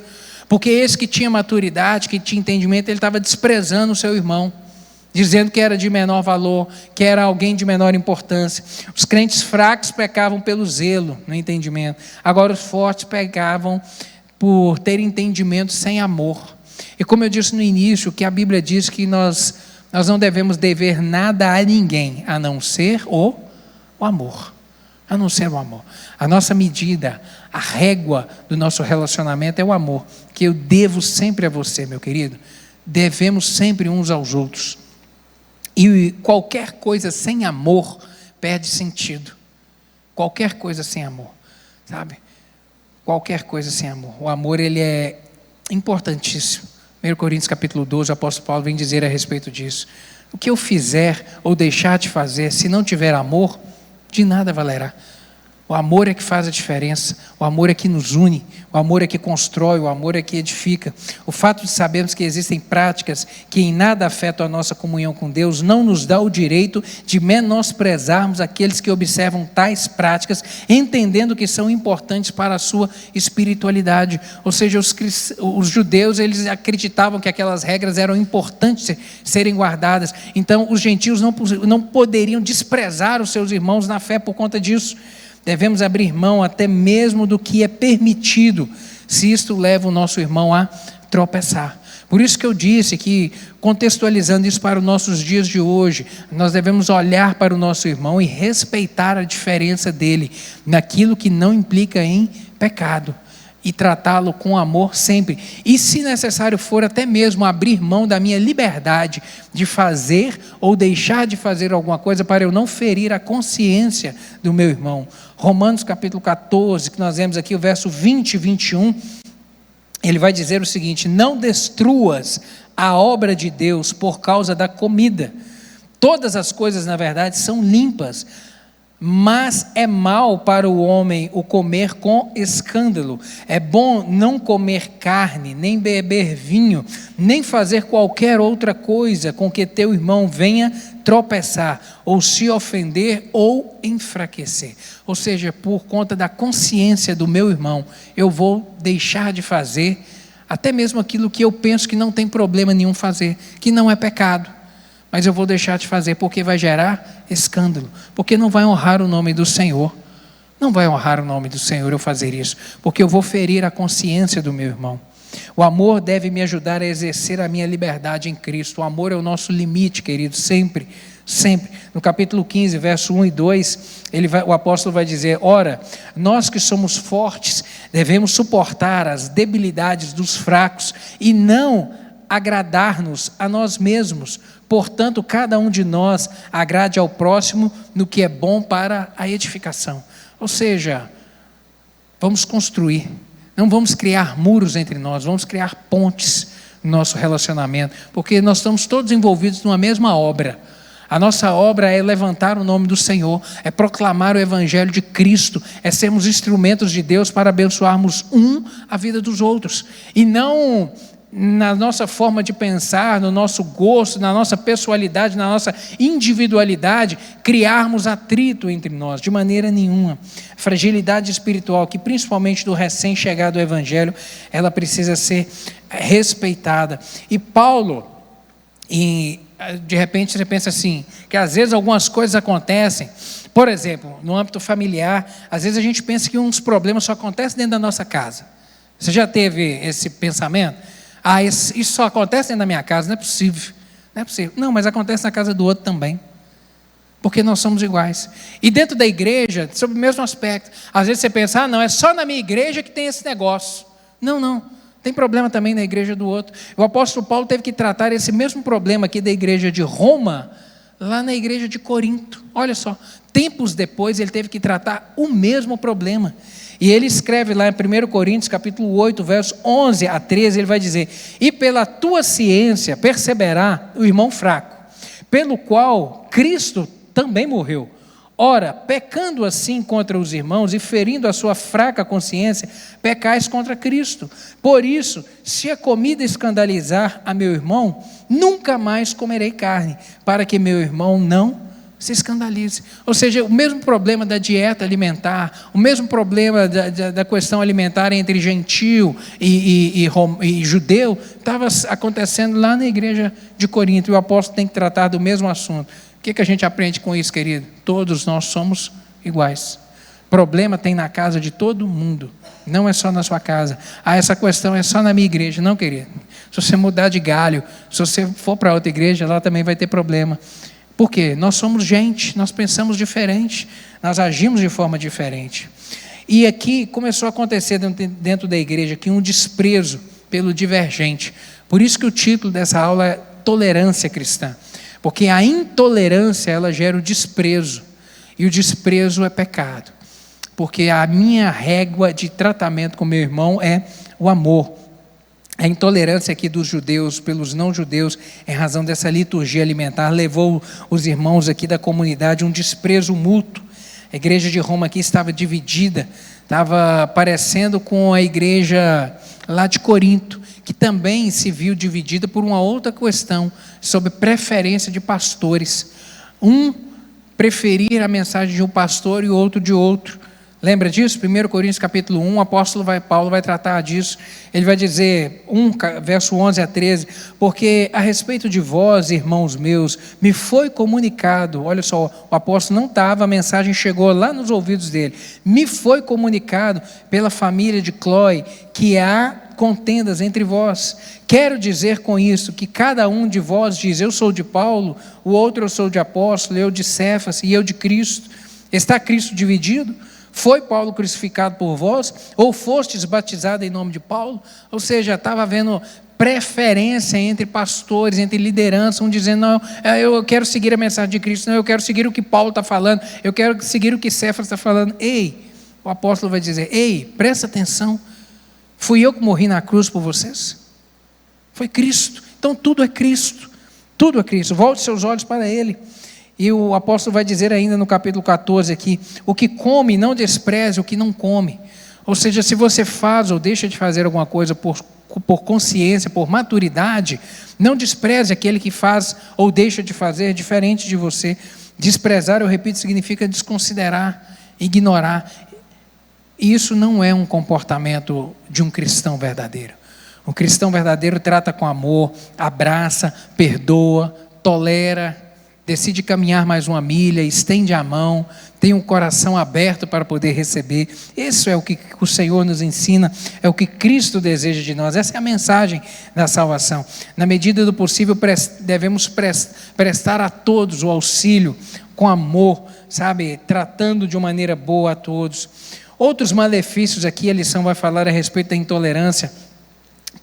Porque esse que tinha maturidade, que tinha entendimento, ele estava desprezando o seu irmão, dizendo que era de menor valor, que era alguém de menor importância. Os crentes fracos pecavam pelo zelo, no entendimento. Agora os fortes pecavam por ter entendimento sem amor. E como eu disse no início, que a Bíblia diz que nós não devemos dever nada a ninguém, a não ser o amor, a não ser o amor. A nossa medida, a régua do nosso relacionamento é o amor, que eu devo sempre a você, meu querido. Devemos sempre uns aos outros. E qualquer coisa sem amor perde sentido. Qualquer coisa sem amor, sabe? Qualquer coisa sem amor. O amor, ele é importantíssimo. 1 Coríntios capítulo 12, o apóstolo Paulo vem dizer a respeito disso. O que eu fizer ou deixar de fazer, se não tiver amor, de nada valerá. O amor é que faz a diferença, o amor é que nos une, o amor é que constrói, o amor é que edifica. O fato de sabermos que existem práticas que em nada afetam a nossa comunhão com Deus, não nos dá o direito de menosprezarmos aqueles que observam tais práticas, entendendo que são importantes para a sua espiritualidade. Ou seja, os judeus, eles acreditavam que aquelas regras eram importantes serem guardadas, então os gentios não poderiam desprezar os seus irmãos na fé por conta disso. Devemos abrir mão até mesmo do que é permitido, se isto leva o nosso irmão a tropeçar. Por isso que eu disse que, contextualizando isso para os nossos dias de hoje, nós devemos olhar para o nosso irmão e respeitar a diferença dele naquilo que não implica em pecado, e tratá-lo com amor sempre. E, se necessário for, até mesmo abrir mão da minha liberdade de fazer ou deixar de fazer alguma coisa para eu não ferir a consciência do meu irmão. Romanos capítulo 14, que nós vemos aqui o verso 20 e 21, ele vai dizer o seguinte: não destruas a obra de Deus por causa da comida. Todas as coisas, na verdade, são limpas, mas é mal para o homem o comer com escândalo. É bom não comer carne, nem beber vinho, nem fazer qualquer outra coisa com que teu irmão venha tropeçar, ou se ofender, ou enfraquecer. Ou seja, por conta da consciência do meu irmão, eu vou deixar de fazer, até mesmo aquilo que eu penso que não tem problema nenhum fazer, que não é pecado. Mas eu vou deixar de fazer porque vai gerar escândalo, porque não vai honrar o nome do Senhor. Não vai honrar o nome do Senhor eu fazer isso, porque eu vou ferir a consciência do meu irmão. O amor deve me ajudar a exercer a minha liberdade em Cristo. O amor é o nosso limite, querido, sempre, sempre. No capítulo 15, verso 1 e 2, o apóstolo vai dizer: ora, nós que somos fortes, devemos suportar as debilidades dos fracos e não agradar-nos a nós mesmos. Portanto, cada um de nós agrade ao próximo no que é bom para a edificação. Ou seja, vamos construir, não vamos criar muros entre nós, vamos criar pontes no nosso relacionamento, porque nós estamos todos envolvidos numa mesma obra. A nossa obra é levantar o nome do Senhor, é proclamar o Evangelho de Cristo, é sermos instrumentos de Deus para abençoarmos a vida dos outros, e não na nossa forma de pensar, no nosso gosto, na nossa pessoalidade, na nossa individualidade, criarmos atrito entre nós, de maneira nenhuma. A fragilidade espiritual, que principalmente do recém-chegado ao Evangelho, ela precisa ser respeitada. E Paulo, de repente você pensa assim, que às vezes algumas coisas acontecem, por exemplo, no âmbito familiar, às vezes a gente pensa que uns problemas só acontecem dentro da nossa casa. Você já teve esse pensamento? Isso só acontece dentro da minha casa, não é possível. Não é possível. Não, mas acontece na casa do outro também. Porque nós somos iguais. E dentro da igreja, sobre o mesmo aspecto. Às vezes você pensa, não, é só na minha igreja que tem esse negócio. Não. Tem problema também na igreja do outro. O apóstolo Paulo teve que tratar esse mesmo problema aqui da igreja de Roma, lá na igreja de Corinto. Olha só, tempos depois ele teve que tratar o mesmo problema. E ele escreve lá em 1 Coríntios, capítulo 8, versos 11 a 13, ele vai dizer: e pela tua ciência perceberá o irmão fraco, pelo qual Cristo também morreu. Ora, pecando assim contra os irmãos e ferindo a sua fraca consciência, pecais contra Cristo. Por isso, se a comida escandalizar a meu irmão, nunca mais comerei carne, para que meu irmão não se escandalize. Ou seja, o mesmo problema da dieta alimentar, o mesmo problema da questão alimentar entre gentio e judeu, estava acontecendo lá na igreja de Corinto, e o apóstolo tem que tratar do mesmo assunto. O que a gente aprende com isso, querido? Todos nós somos iguais. Problema tem na casa de todo mundo, não é só na sua casa. Essa questão é só na minha igreja. Não, querido. Se você mudar de galho, se você for para outra igreja, lá também vai ter problema. Por quê? Nós somos gente, nós pensamos diferente, nós agimos de forma diferente. E aqui começou a acontecer dentro da igreja aqui um desprezo pelo divergente. Por isso que o título dessa aula é Tolerância Cristã. Porque a intolerância, ela gera o desprezo. E o desprezo é pecado. Porque a minha régua de tratamento com meu irmão é o amor. A intolerância aqui dos judeus pelos não-judeus, em razão dessa liturgia alimentar, levou os irmãos aqui da comunidade a um desprezo mútuo. A igreja de Roma aqui estava dividida, estava parecendo com a igreja lá de Corinto, que também se viu dividida por uma outra questão, sobre preferência de pastores. Um preferir a mensagem de um pastor e o outro de outro. Lembra disso? 1 Coríntios capítulo 1, Paulo vai tratar disso. Ele vai dizer, verso 11 a 13, porque a respeito de vós, irmãos meus, me foi comunicado, olha só, o apóstolo não estava, a mensagem chegou lá nos ouvidos dele, me foi comunicado pela família de Cloe, que há contendas entre vós. Quero dizer com isso que cada um de vós diz: eu sou de Paulo, o outro eu sou de apóstolo, eu de Cefas e eu de Cristo. Está Cristo dividido? Foi Paulo crucificado por vós? Ou fostes batizados em nome de Paulo? Ou seja, estava havendo preferência entre pastores, entre liderança, um dizendo: não, eu quero seguir a mensagem de Cristo, não, eu quero seguir o que Paulo está falando, eu quero seguir o que Cefas está falando. Ei, o apóstolo vai dizer: ei, presta atenção, fui eu que morri na cruz por vocês? Foi Cristo. Então tudo é Cristo, tudo é Cristo. Volte seus olhos para Ele. E o apóstolo vai dizer ainda no capítulo 14 aqui: o que come, não despreze o que não come. Ou seja, se você faz ou deixa de fazer alguma coisa por consciência, por maturidade, não despreze aquele que faz ou deixa de fazer diferente de você. Desprezar, eu repito, significa desconsiderar, ignorar. E isso não é um comportamento de um cristão verdadeiro. Um cristão verdadeiro trata com amor, abraça, perdoa, tolera, decide caminhar mais uma milha, estende a mão, tem um coração aberto para poder receber. Isso é o que o Senhor nos ensina, é o que Cristo deseja de nós. Essa é a mensagem da salvação. Na medida do possível, devemos prestar a todos o auxílio com amor, sabe, tratando de uma maneira boa a todos. Outros malefícios aqui, a lição vai falar a respeito da intolerância.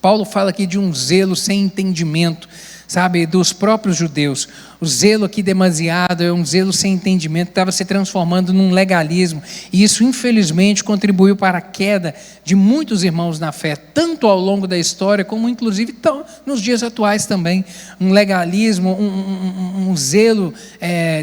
Paulo fala aqui de um zelo sem entendimento, sabe, dos próprios judeus. O zelo aqui demasiado é um zelo sem entendimento, estava se transformando num legalismo, e isso infelizmente contribuiu para a queda de muitos irmãos na fé, tanto ao longo da história, como inclusive nos dias atuais também. Um legalismo, um zelo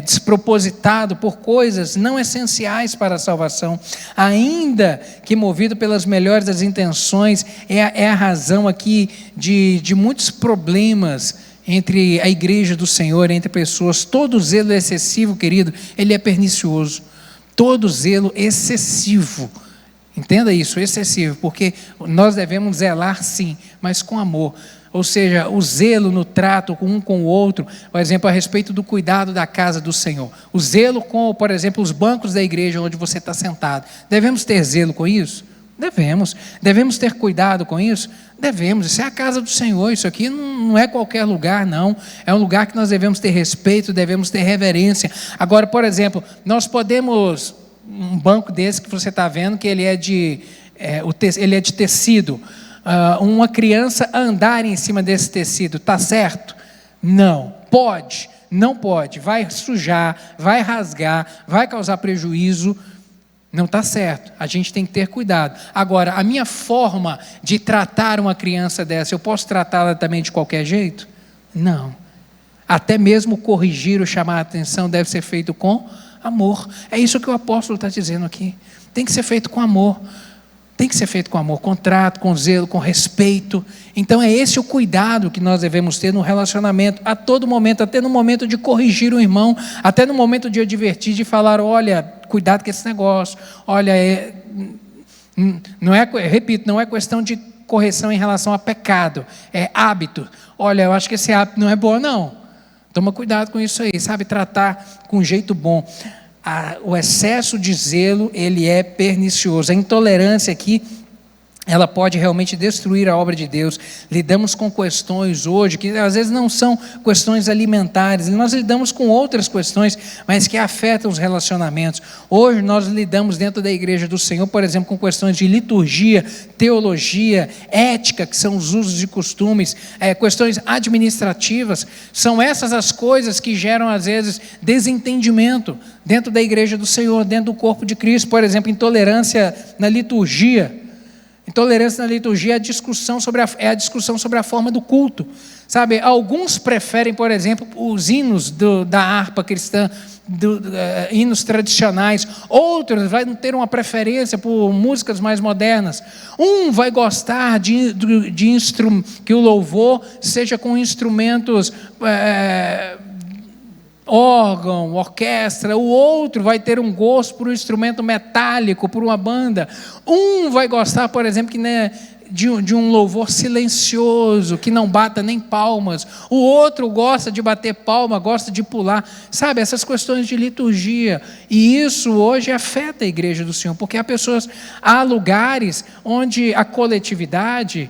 despropositado por coisas não essenciais para a salvação, ainda que movido pelas melhores das intenções, é a razão aqui de muitos problemas entre a igreja do Senhor, entre pessoas. Todo zelo excessivo, querido, ele é pernicioso. Todo zelo excessivo, entenda isso, excessivo, porque nós devemos zelar sim, mas com amor. Ou seja, o zelo no trato um com o outro, por exemplo, a respeito do cuidado da casa do Senhor. O zelo com, por exemplo, os bancos da igreja onde você está sentado. Devemos ter zelo com isso? Devemos. Devemos ter cuidado com isso? Devemos. Isso é a casa do Senhor. Isso aqui não é qualquer lugar, não. É um lugar que nós devemos ter respeito, devemos ter reverência. Agora, por exemplo, nós podemos, um banco desse que você está vendo, que ele é de tecido, uma criança andar em cima desse tecido, está certo? Não. Pode? Não pode. Vai sujar, vai rasgar, vai causar prejuízo. Não está certo, a gente tem que ter cuidado. Agora, a minha forma de tratar uma criança dessa, eu posso tratá-la também de qualquer jeito? Não. Até mesmo corrigir ou chamar a atenção deve ser feito com amor. É isso que o apóstolo está dizendo aqui. Tem que ser feito com amor. Tem que ser feito com amor, com trato, com zelo, com respeito. Então é esse o cuidado que nós devemos ter no relacionamento, a todo momento, até no momento de corrigir o irmão, até no momento de advertir, de falar: olha, cuidado com esse negócio, olha, repito, não é questão de correção em relação a pecado, é hábito. Olha, eu acho que esse hábito não é bom, não. Toma cuidado com isso aí, sabe, tratar com jeito bom. O excesso de zelo, ele é pernicioso. A intolerância aqui, ela pode realmente destruir a obra de Deus. Lidamos com questões hoje que às vezes não são questões alimentares, nós lidamos com outras questões, mas que afetam os relacionamentos. Hoje nós lidamos dentro da igreja do Senhor, por exemplo, com questões de liturgia, teologia, ética, que são os usos e costumes, questões administrativas. São essas as coisas que geram às vezes desentendimento dentro da igreja do Senhor, dentro do corpo de Cristo. Por exemplo, intolerância na liturgia. Intolerância na liturgia é a discussão sobre a forma do culto. Sabe, alguns preferem, por exemplo, os hinos da harpa cristã, hinos tradicionais. Outros vão ter uma preferência por músicas mais modernas. Um vai gostar que o louvor seja com instrumentos... órgão, orquestra. O outro vai ter um gosto por um instrumento metálico, por uma banda. Um vai gostar, por exemplo, de um louvor silencioso, que não bata nem palmas. O outro gosta de bater palma, gosta de pular. Sabe, essas questões de liturgia. E isso hoje afeta a igreja do Senhor, porque há lugares onde a coletividade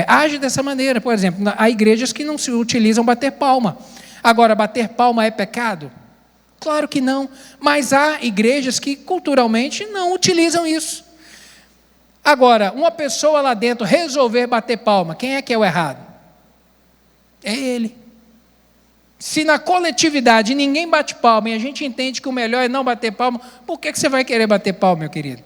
age dessa maneira. Por exemplo, há igrejas que não se utilizam bater palma. Agora, bater palma é pecado? Claro que não. Mas há igrejas que culturalmente não utilizam isso. Agora, uma pessoa lá dentro resolver bater palma, quem é que é o errado? É ele. Se na coletividade ninguém bate palma e a gente entende que o melhor é não bater palma, por que você vai querer bater palma, meu querido?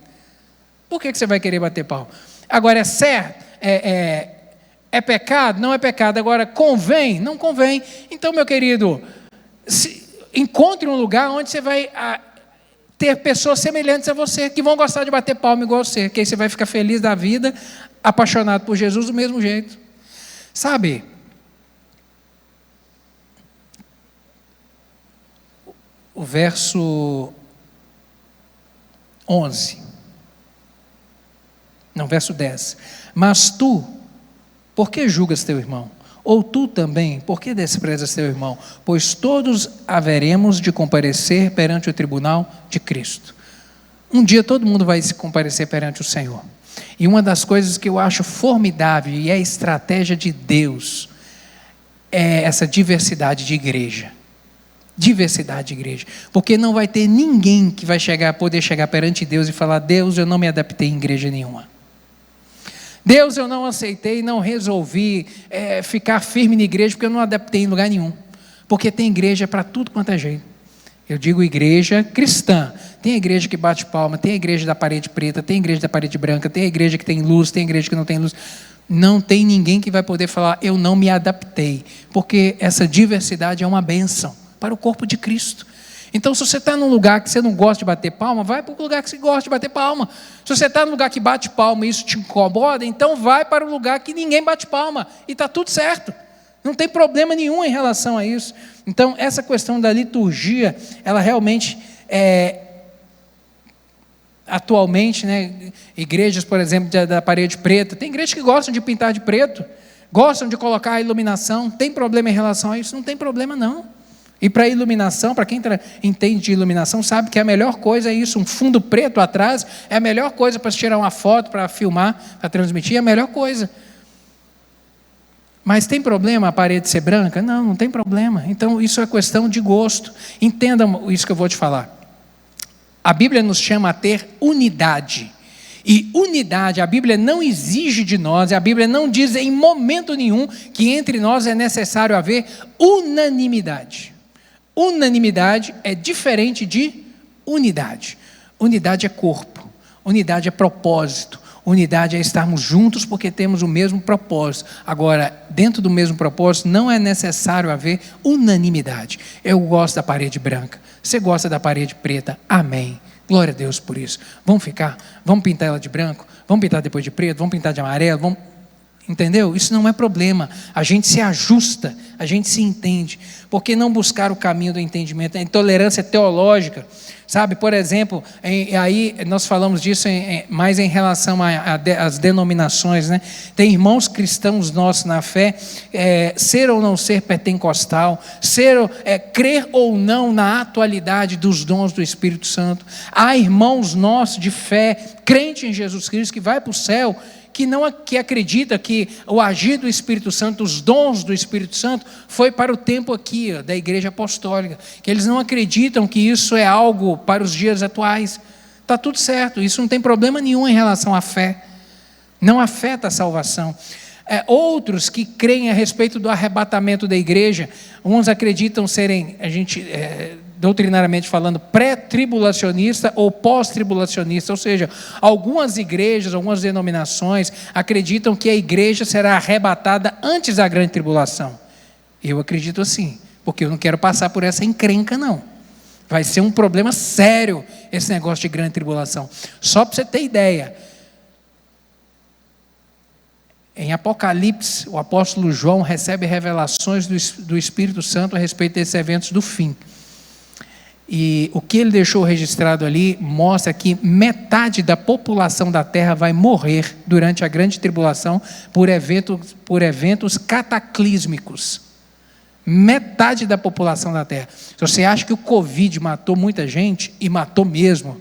Por que você vai querer bater palma? Agora, é certo? É pecado? Não é pecado. Agora, convém? Não convém. Então, meu querido, encontre um lugar onde você vai ter pessoas semelhantes a você, que vão gostar de bater palma igual você, que aí você vai ficar feliz da vida, apaixonado por Jesus do mesmo jeito. Sabe? O verso 11. Não, verso 10. Mas tu, por que julgas teu irmão? Ou tu também, por que desprezas teu irmão? Pois todos haveremos de comparecer perante o tribunal de Cristo. Um dia todo mundo vai se comparecer perante o Senhor. E uma das coisas que eu acho formidável, e é a estratégia de Deus, é essa diversidade de igreja. Diversidade de igreja. Porque não vai ter ninguém que vai poder chegar perante Deus e falar: Deus, eu não me adaptei em igreja nenhuma. Deus, eu não aceitei, não resolvi ficar firme na igreja, porque eu não adaptei em lugar nenhum. Porque tem igreja para tudo quanto é jeito. Eu digo igreja cristã. Tem a igreja que bate palma, tem a igreja da parede preta, tem a igreja da parede branca, tem a igreja que tem luz, tem a igreja que não tem luz. Não tem ninguém que vai poder falar: eu não me adaptei. Porque essa diversidade é uma bênção para o corpo de Cristo. Então, se você está num lugar que você não gosta de bater palma, vai para o lugar que você gosta de bater palma. Se você está num lugar que bate palma e isso te incomoda, então vai para o lugar que ninguém bate palma. E está tudo certo. Não tem problema nenhum em relação a isso. Então, essa questão da liturgia, ela realmente atualmente, né, igrejas, por exemplo, da parede preta, tem igrejas que gostam de pintar de preto, gostam de colocar a iluminação. Tem problema em relação a isso? Não tem problema não. E para iluminação, para quem entende de iluminação, sabe que a melhor coisa é isso, um fundo preto atrás, é a melhor coisa para se tirar uma foto, para filmar, para transmitir, é a melhor coisa. Mas tem problema a parede ser branca? Não, não tem problema. Então isso é questão de gosto. Entendam isso que eu vou te falar. A Bíblia nos chama a ter unidade. E unidade, a Bíblia não exige de nós, a Bíblia não diz em momento nenhum que entre nós é necessário haver unanimidade. Unanimidade é diferente de unidade. Unidade é corpo, unidade é propósito, unidade é estarmos juntos porque temos o mesmo propósito. Agora, dentro do mesmo propósito, não é necessário haver unanimidade. Eu gosto da parede branca, você gosta da parede preta, amém. Glória a Deus por isso. Vamos pintar ela de branco, vamos pintar depois de preto, vamos pintar de amarelo, entendeu? Isso não é problema. A gente se ajusta, a gente se entende. Por que não buscar o caminho do entendimento? A intolerância teológica, sabe? Por exemplo, aí nós falamos disso mais em relação às denominações, né? Tem irmãos cristãos nossos na fé, ser ou não ser pentecostal, crer ou não na atualidade dos dons do Espírito Santo. Há irmãos nossos de fé, crente em Jesus Cristo, que vai para o céu, que acredita que o agir do Espírito Santo, os dons do Espírito Santo, foi para o tempo aqui, da igreja apostólica, que eles não acreditam que isso é algo para os dias atuais. Está tudo certo, isso não tem problema nenhum em relação à fé, não afeta a salvação. Outros que creem a respeito do arrebatamento da igreja, uns acreditam serem, doutrinariamente falando, pré-tribulacionista ou pós-tribulacionista, ou seja, algumas igrejas, algumas denominações acreditam que a igreja será arrebatada antes da grande tribulação. Eu acredito assim, porque eu não quero passar por essa encrenca não. Vai ser um problema sério esse negócio de grande tribulação. Só para você ter ideia, em Apocalipse, o apóstolo João recebe revelações do Espírito Santo a respeito desses eventos do fim. E o que ele deixou registrado ali mostra que metade da população da terra vai morrer durante a grande tribulação por eventos cataclísmicos. Metade da população da terra. Se você acha que o Covid matou muita gente, e matou mesmo,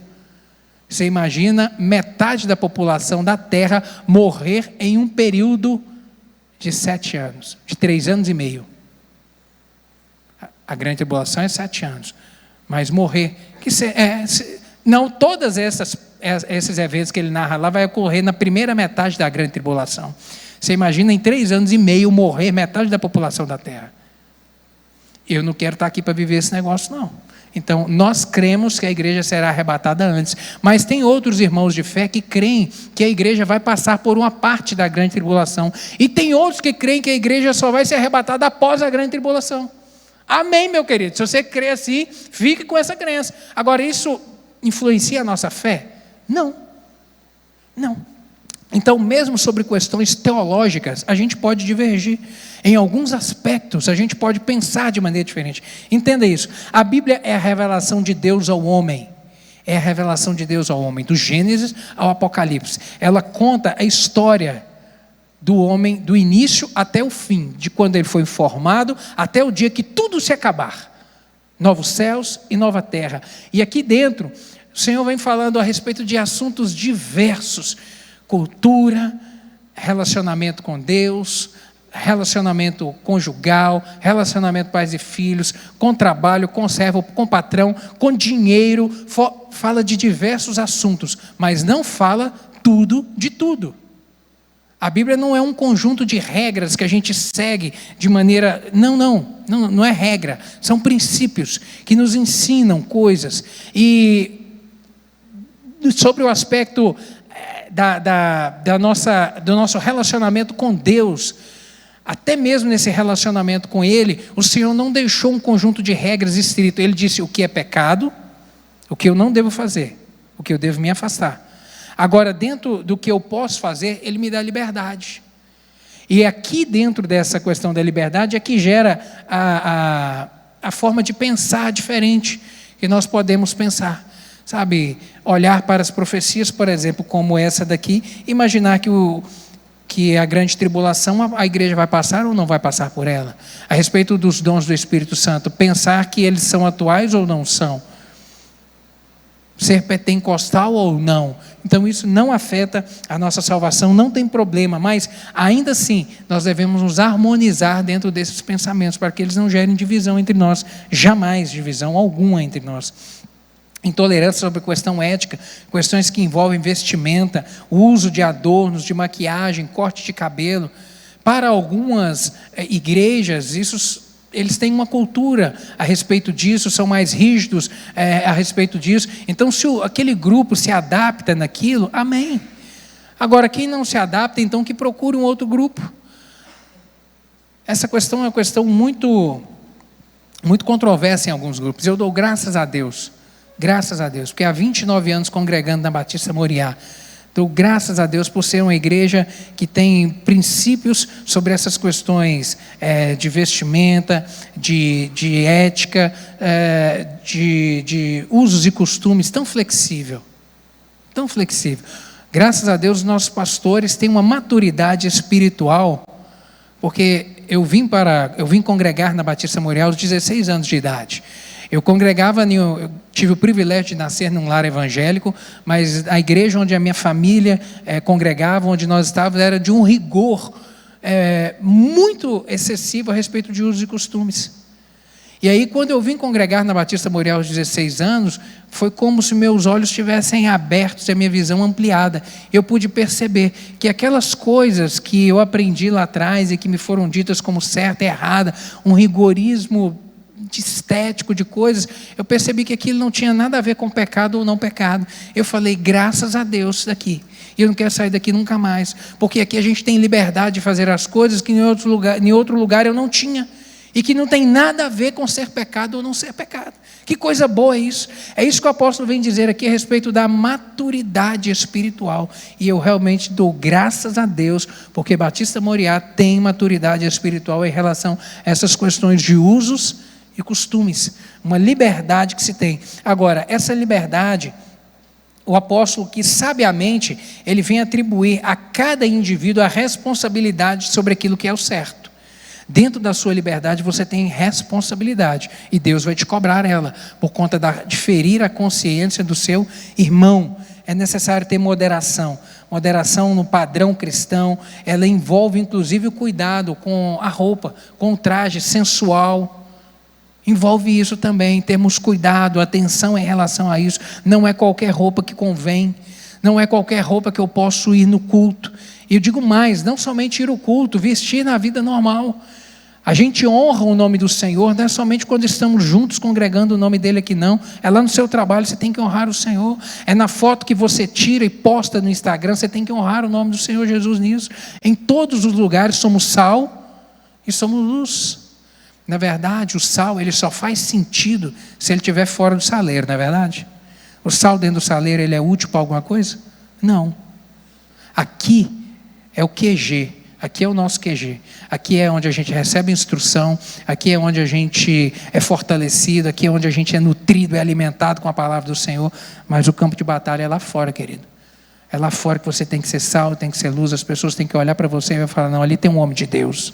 você imagina metade da população da terra morrer em um período de 7 anos, de 3 anos e meio. A grande tribulação é 7 anos. Mas morrer, não todas esses eventos que ele narra lá vai ocorrer na primeira metade da grande tribulação. Você imagina em 3 anos e meio morrer metade da população da terra. Eu não quero estar aqui para viver esse negócio, não. Então, nós cremos que a igreja será arrebatada antes. Mas tem outros irmãos de fé que creem que a igreja vai passar por uma parte da grande tribulação. E tem outros que creem que a igreja só vai ser arrebatada após a grande tribulação. Amém, meu querido? Se você crê assim, fique com essa crença. Agora, isso influencia a nossa fé? Não. Não. Então, mesmo sobre questões teológicas, a gente pode divergir. Em alguns aspectos, a gente pode pensar de maneira diferente. Entenda isso. A Bíblia é a revelação de Deus ao homem. É a revelação de Deus ao homem, do Gênesis ao Apocalipse. Ela conta a história do homem, do início até o fim, de quando ele foi formado, até o dia que tudo se acabar. Novos céus e nova terra. E aqui dentro, o Senhor vem falando a respeito de assuntos diversos. Cultura, relacionamento com Deus, relacionamento conjugal, relacionamento pais e filhos, com trabalho, com servo, com patrão, com dinheiro. Fala de diversos assuntos, mas não fala tudo de tudo. A Bíblia não é um conjunto de regras que a gente segue de maneira... Não é regra. São princípios que nos ensinam coisas. E sobre o aspecto do nosso relacionamento com Deus, até mesmo nesse relacionamento com Ele, o Senhor não deixou um conjunto de regras estrito. Ele disse o que é pecado, o que eu não devo fazer, o que eu devo me afastar. Agora, dentro do que eu posso fazer, Ele me dá liberdade. E aqui dentro dessa questão da liberdade é que gera a forma de pensar diferente que nós podemos pensar. Sabe, olhar para as profecias, por exemplo, como essa daqui, imaginar que a grande tribulação, a igreja vai passar ou não vai passar por ela. A respeito dos dons do Espírito Santo, pensar que eles são atuais ou não são. Ser pentecostal ou não. Então isso não afeta a nossa salvação, não tem problema, mas ainda assim nós devemos nos harmonizar dentro desses pensamentos para que eles não gerem divisão entre nós, jamais divisão alguma entre nós. Intolerância sobre questão ética, questões que envolvem vestimenta, uso de adornos, de maquiagem, corte de cabelo. Para algumas igrejas, eles têm uma cultura a respeito disso, são mais rígidos a respeito disso. Então, se aquele grupo se adapta naquilo, amém. Agora, quem não se adapta, então que procure um outro grupo. Essa questão é uma questão muito, muito controversa em alguns grupos. Eu dou graças a Deus, porque há 29 anos congregando na Batista Moriá. Dou graças a Deus por ser uma igreja que tem princípios sobre essas questões de vestimenta, de ética, de usos e costumes, tão flexível. Tão flexível. Graças a Deus, os nossos pastores têm uma maturidade espiritual, porque eu vim congregar na Batista Moriá aos 16 anos de idade. Eu tive o privilégio de nascer num lar evangélico, mas a igreja onde a minha família congregava, onde nós estávamos, era de um rigor muito excessivo a respeito de usos e costumes. E aí, quando eu vim congregar na Batista Moriá aos 16 anos, foi como se meus olhos estivessem abertos e a minha visão ampliada. Eu pude perceber que aquelas coisas que eu aprendi lá atrás e que me foram ditas como certa e errada, um rigorismo estético de coisas, eu percebi que aquilo não tinha nada a ver com pecado ou não pecado. Eu falei, graças a Deus daqui. E eu não quero sair daqui nunca mais, porque aqui a gente tem liberdade de fazer as coisas que em outro lugar eu não tinha. E que não tem nada a ver com ser pecado ou não ser pecado. Que coisa boa é isso. É isso que o apóstolo vem dizer aqui a respeito da maturidade espiritual. E eu realmente dou graças a Deus, porque Batista Moriá tem maturidade espiritual em relação a essas questões de usos e costumes, uma liberdade que se tem. Agora, essa liberdade, o apóstolo que sabiamente, ele vem atribuir a cada indivíduo a responsabilidade sobre aquilo que é o certo. Dentro da sua liberdade você tem responsabilidade, e Deus vai te cobrar ela, por conta de ferir a consciência do seu irmão. É necessário ter moderação. Moderação no padrão cristão, ela envolve inclusive o cuidado com a roupa, com o traje sensual. Envolve isso também, termos cuidado, atenção em relação a isso. Não é qualquer roupa que convém, não é qualquer roupa que eu posso ir no culto. E eu digo mais, não somente ir ao culto, vestir na vida normal. A gente honra o nome do Senhor, não é somente quando estamos juntos congregando o nome dele aqui não. É lá no seu trabalho, você tem que honrar o Senhor. É na foto que você tira e posta no Instagram, você tem que honrar o nome do Senhor Jesus nisso. Em todos os lugares somos sal e somos luz. Na verdade, o sal ele só faz sentido se ele estiver fora do saleiro, não é verdade? O sal dentro do saleiro ele é útil para alguma coisa? Não. Aqui é o QG, aqui é o nosso QG. Aqui é onde a gente recebe instrução, aqui é onde a gente é fortalecido, aqui é onde a gente é nutrido, é alimentado com a palavra do Senhor. Mas o campo de batalha é lá fora, querido. É lá fora que você tem que ser sal, tem que ser luz, as pessoas têm que olhar para você e vai falar, não, ali tem um homem de Deus.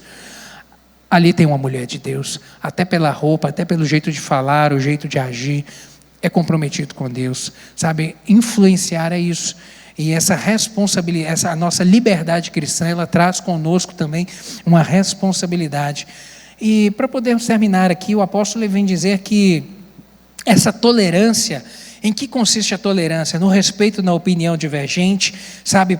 Ali tem uma mulher de Deus, até pela roupa, até pelo jeito de falar, o jeito de agir, é comprometido com Deus, sabe? Influenciar é isso, e essa responsabilidade, essa nossa liberdade cristã, ela traz conosco também uma responsabilidade. E para podermos terminar aqui, o apóstolo vem dizer que essa tolerância, em que consiste a tolerância? No respeito na opinião divergente, sabe?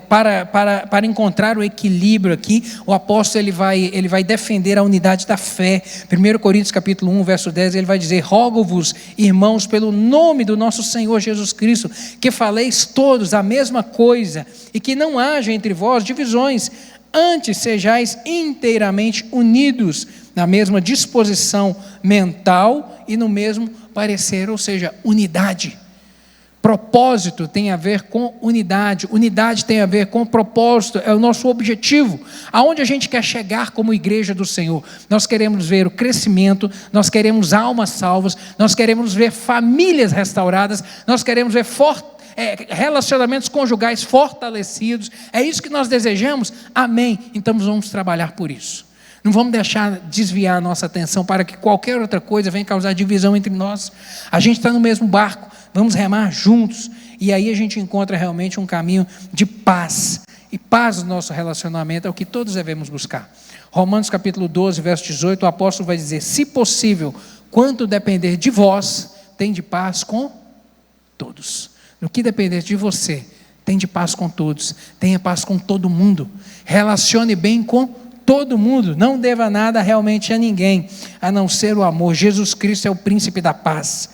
Para encontrar o equilíbrio aqui, o apóstolo ele vai defender a unidade da fé. 1 Coríntios capítulo 1, verso 10, ele vai dizer, rogo-vos, irmãos, pelo nome do nosso Senhor Jesus Cristo, que faleis todos a mesma coisa, e que não haja entre vós divisões, antes sejais inteiramente unidos, na mesma disposição mental e no mesmo parecer, ou seja, unidade. Propósito tem a ver com unidade, unidade tem a ver com propósito, é o nosso objetivo, aonde a gente quer chegar como igreja do Senhor. Nós queremos ver o crescimento, nós queremos almas salvas, nós queremos ver famílias restauradas, nós queremos ver relacionamentos conjugais fortalecidos, é isso que nós desejamos? Amém, então vamos trabalhar por isso. Não vamos deixar desviar a nossa atenção para que qualquer outra coisa venha causar divisão entre nós. A gente está no mesmo barco, vamos remar juntos. E aí a gente encontra realmente um caminho de paz. E paz no nosso relacionamento é o que todos devemos buscar. Romanos capítulo 12, verso 18, o apóstolo vai dizer, se possível, quanto depender de vós, tem de paz com todos. No que depender de você, tem de paz com todos. Tenha paz com todo mundo. Relacione bem com todo mundo, não deva nada realmente a ninguém, a não ser o amor. Jesus Cristo é o príncipe da paz.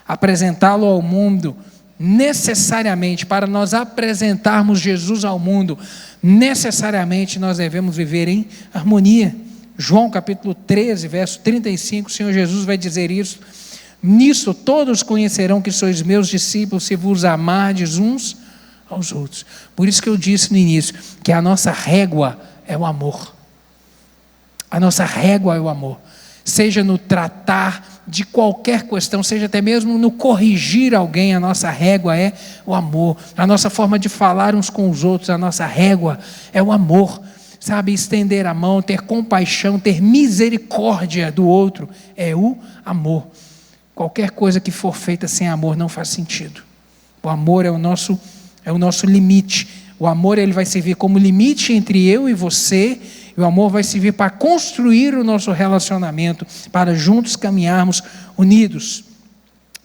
Apresentá-lo ao mundo, necessariamente, para nós apresentarmos Jesus ao mundo, necessariamente nós devemos viver em harmonia. João capítulo 13, verso 35, o Senhor Jesus vai dizer isso, nisso todos conhecerão que sois meus discípulos, se vos amardes uns aos outros. Por isso que eu disse no início, que a nossa régua é o amor. A nossa régua é o amor, seja no tratar de qualquer questão, seja até mesmo no corrigir alguém, a nossa régua é o amor. A nossa forma de falar uns com os outros, a nossa régua é o amor, sabe? Estender a mão, ter compaixão, ter misericórdia do outro, é o amor. Qualquer coisa que for feita sem amor não faz sentido. O amor é o nosso limite. O amor ele vai servir como limite entre eu e você. E o amor vai servir para construir o nosso relacionamento, para juntos caminharmos unidos.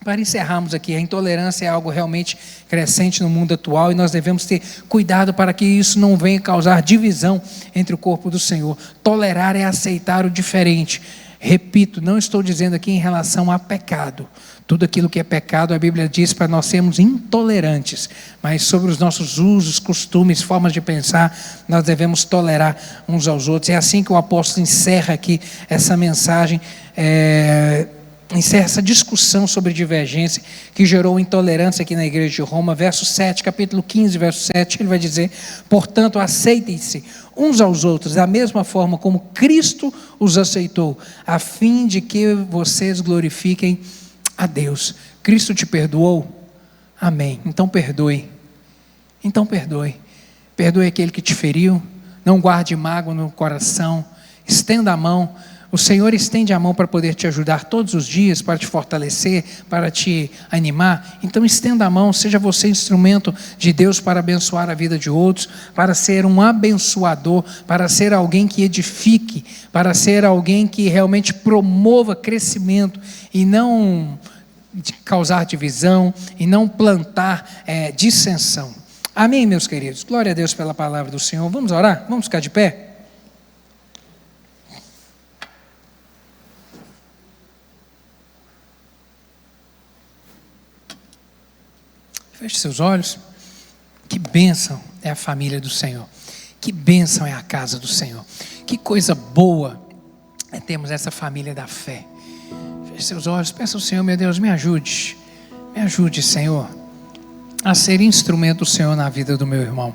Para encerrarmos aqui, a intolerância é algo realmente crescente no mundo atual e nós devemos ter cuidado para que isso não venha causar divisão entre o corpo do Senhor. Tolerar é aceitar o diferente. Repito, não estou dizendo aqui em relação a pecado. Tudo aquilo que é pecado, a Bíblia diz para nós sermos intolerantes. Mas sobre os nossos usos, costumes, formas de pensar, nós devemos tolerar uns aos outros. É assim que o apóstolo encerra aqui essa mensagem. encerra essa discussão sobre divergência que gerou intolerância aqui na igreja de Roma, verso 7, capítulo 15, verso 7, ele vai dizer: portanto, aceitem-se uns aos outros, da mesma forma como Cristo os aceitou, a fim de que vocês glorifiquem a Deus. Cristo te perdoou? Amém. Então perdoe. Perdoe aquele que te feriu, não guarde mágoa no coração, estenda a mão. O Senhor estende a mão para poder te ajudar todos os dias, para te fortalecer, para te animar. Então estenda a mão, seja você instrumento de Deus para abençoar a vida de outros, para ser um abençoador, para ser alguém que edifique, para ser alguém que realmente promova crescimento e não causar divisão, e não plantar dissensão. Amém, meus queridos? Glória a Deus pela palavra do Senhor. Vamos orar? Vamos ficar de pé? Feche seus olhos. Que bênção é a família do Senhor. Que bênção é a casa do Senhor. Que coisa boa é termos essa família da fé. Feche seus olhos. Peça ao Senhor: meu Deus, me ajude. Me ajude, Senhor, a ser instrumento do Senhor na vida do meu irmão.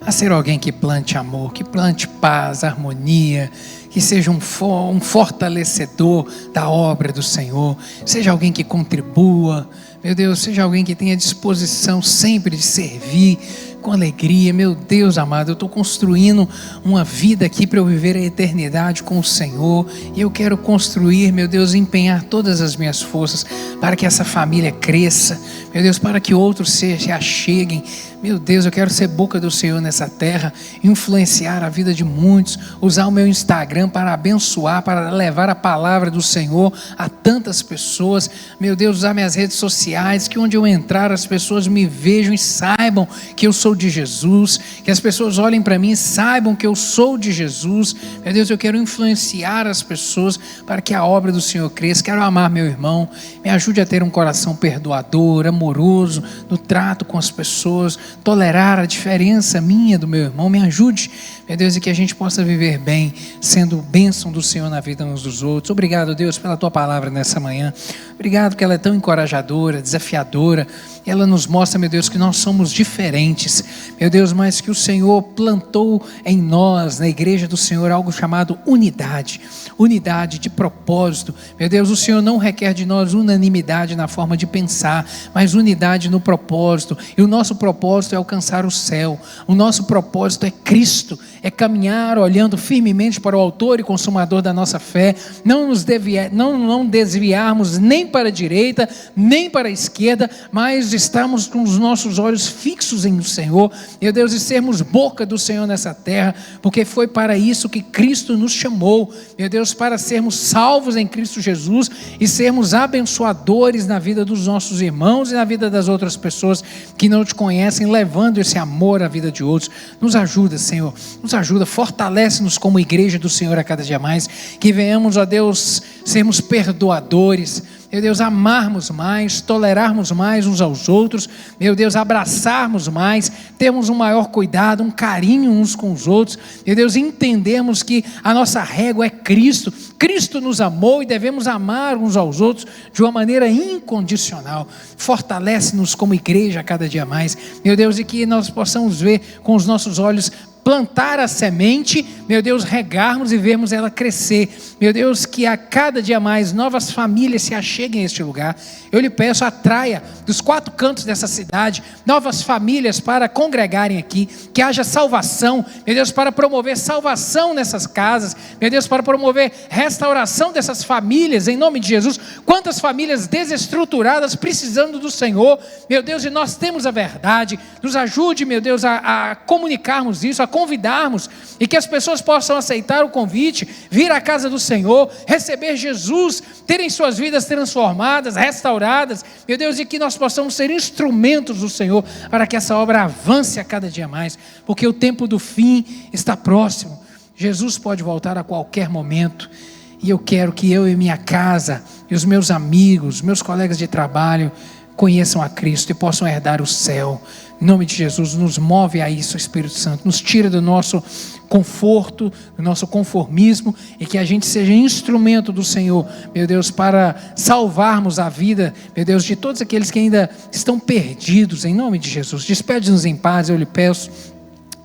A ser alguém que plante amor, que plante paz, harmonia, que seja um fortalecedor da obra do Senhor. Seja alguém que contribua. Meu Deus, seja alguém que tenha disposição sempre de servir com alegria. Meu Deus amado, eu estou construindo uma vida aqui para eu viver a eternidade com o Senhor, e eu quero construir, meu Deus, empenhar todas as minhas forças para que essa família cresça, meu Deus, para que outros se acheguem. Meu Deus, eu quero ser boca do Senhor nessa terra, influenciar a vida de muitos, usar o meu Instagram para abençoar, para levar a palavra do Senhor a tantas pessoas. Meu Deus, usar minhas redes sociais, que onde eu entrar as pessoas me vejam e saibam que eu sou de Jesus, que as pessoas olhem para mim e saibam que eu sou de Jesus. Meu Deus, eu quero influenciar as pessoas para que a obra do Senhor cresça. Quero amar meu irmão, me ajude a ter um coração perdoador, amoroso, no trato com as pessoas, tolerar a diferença minha do meu irmão. Me ajude, meu Deus, e que a gente possa viver bem, sendo bênção do Senhor na vida uns dos outros. Obrigado, Deus, pela tua palavra nessa manhã. Obrigado que ela é tão encorajadora, desafiadora. Ela nos mostra, meu Deus, que nós somos diferentes, meu Deus, mas que o Senhor plantou em nós, na igreja do Senhor, algo chamado unidade de propósito. Meu Deus, o Senhor não requer de nós unanimidade na forma de pensar, mas unidade no propósito. E o nosso propósito é alcançar o céu. O nosso propósito é Cristo, é caminhar olhando firmemente para o autor e consumador da nossa fé, não desviarmos nem para a direita, nem para a esquerda, mas estarmos com os nossos olhos fixos em o Senhor, meu Deus, e sermos boca do Senhor nessa terra, porque foi para isso que Cristo nos chamou, meu Deus, para sermos salvos em Cristo Jesus e sermos abençoadores na vida dos nossos irmãos e na vida das outras pessoas que não te conhecem, levando esse amor à vida de outros. Nos ajuda, Senhor, nos ajuda, fortalece-nos como igreja do Senhor a cada dia mais, que venhamos, ó Deus, sermos perdoadores, meu Deus, amarmos mais, tolerarmos mais uns aos outros, meu Deus, abraçarmos mais, termos um maior cuidado, um carinho uns com os outros, meu Deus, entendermos que a nossa régua é Cristo. Cristo nos amou e devemos amar uns aos outros de uma maneira incondicional. Fortalece-nos como igreja a cada dia mais, meu Deus, e que nós possamos ver com os nossos olhos, plantar a semente, meu Deus, regarmos e vermos ela crescer. Meu Deus, que a cada dia mais novas famílias se acheguem a este lugar. Eu lhe peço, atraia dos 4 cantos dessa cidade novas famílias para congregarem aqui, que haja salvação, meu Deus, para promover salvação nessas casas, meu Deus, para promover restauração dessas famílias, em nome de Jesus. Quantas famílias desestruturadas precisando do Senhor, meu Deus, e nós temos a verdade. Nos ajude, meu Deus, a comunicarmos isso, a convidarmos, e que as pessoas possam aceitar o convite, vir à casa do Senhor, receber Jesus, terem suas vidas transformadas, restauradas, meu Deus, e que nós possamos ser instrumentos do Senhor, para que essa obra avance a cada dia mais, porque o tempo do fim está próximo. Jesus pode voltar a qualquer momento, e eu quero que eu e minha casa, e os meus amigos, meus colegas de trabalho, conheçam a Cristo e possam herdar o céu. Em nome de Jesus, nos move a isso, Espírito Santo. Nos tira do nosso conforto, do nosso conformismo, e que a gente seja instrumento do Senhor, meu Deus, para salvarmos a vida, meu Deus, de todos aqueles que ainda estão perdidos, em nome de Jesus. Despede-nos em paz, eu lhe peço.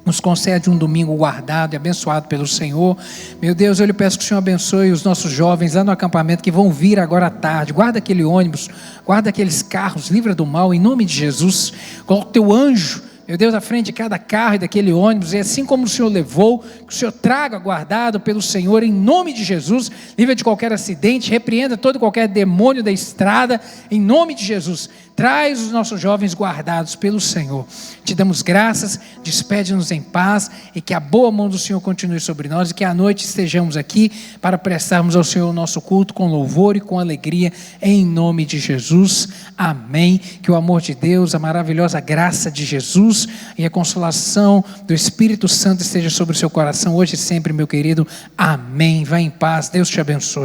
Nos concede um domingo guardado e abençoado pelo Senhor. Meu Deus, eu lhe peço que o Senhor abençoe os nossos jovens lá no acampamento que vão vir agora à tarde. Guarda aquele ônibus, guarda aqueles carros, livra do mal, em nome de Jesus. Coloca o teu anjo, meu Deus, à frente de cada carro e daquele ônibus, e assim como o Senhor levou, que o Senhor traga guardado pelo Senhor, em nome de Jesus. Livra de qualquer acidente, repreenda todo e qualquer demônio da estrada, em nome de Jesus. Traz os nossos jovens guardados pelo Senhor. Te damos graças, despede-nos em paz, e que a boa mão do Senhor continue sobre nós, e que à noite estejamos aqui para prestarmos ao Senhor o nosso culto com louvor e com alegria, em nome de Jesus. Amém. Que o amor de Deus, a maravilhosa graça de Jesus e a consolação do Espírito Santo esteja sobre o seu coração hoje e sempre, meu querido. Amém. Vá em paz. Deus te abençoe.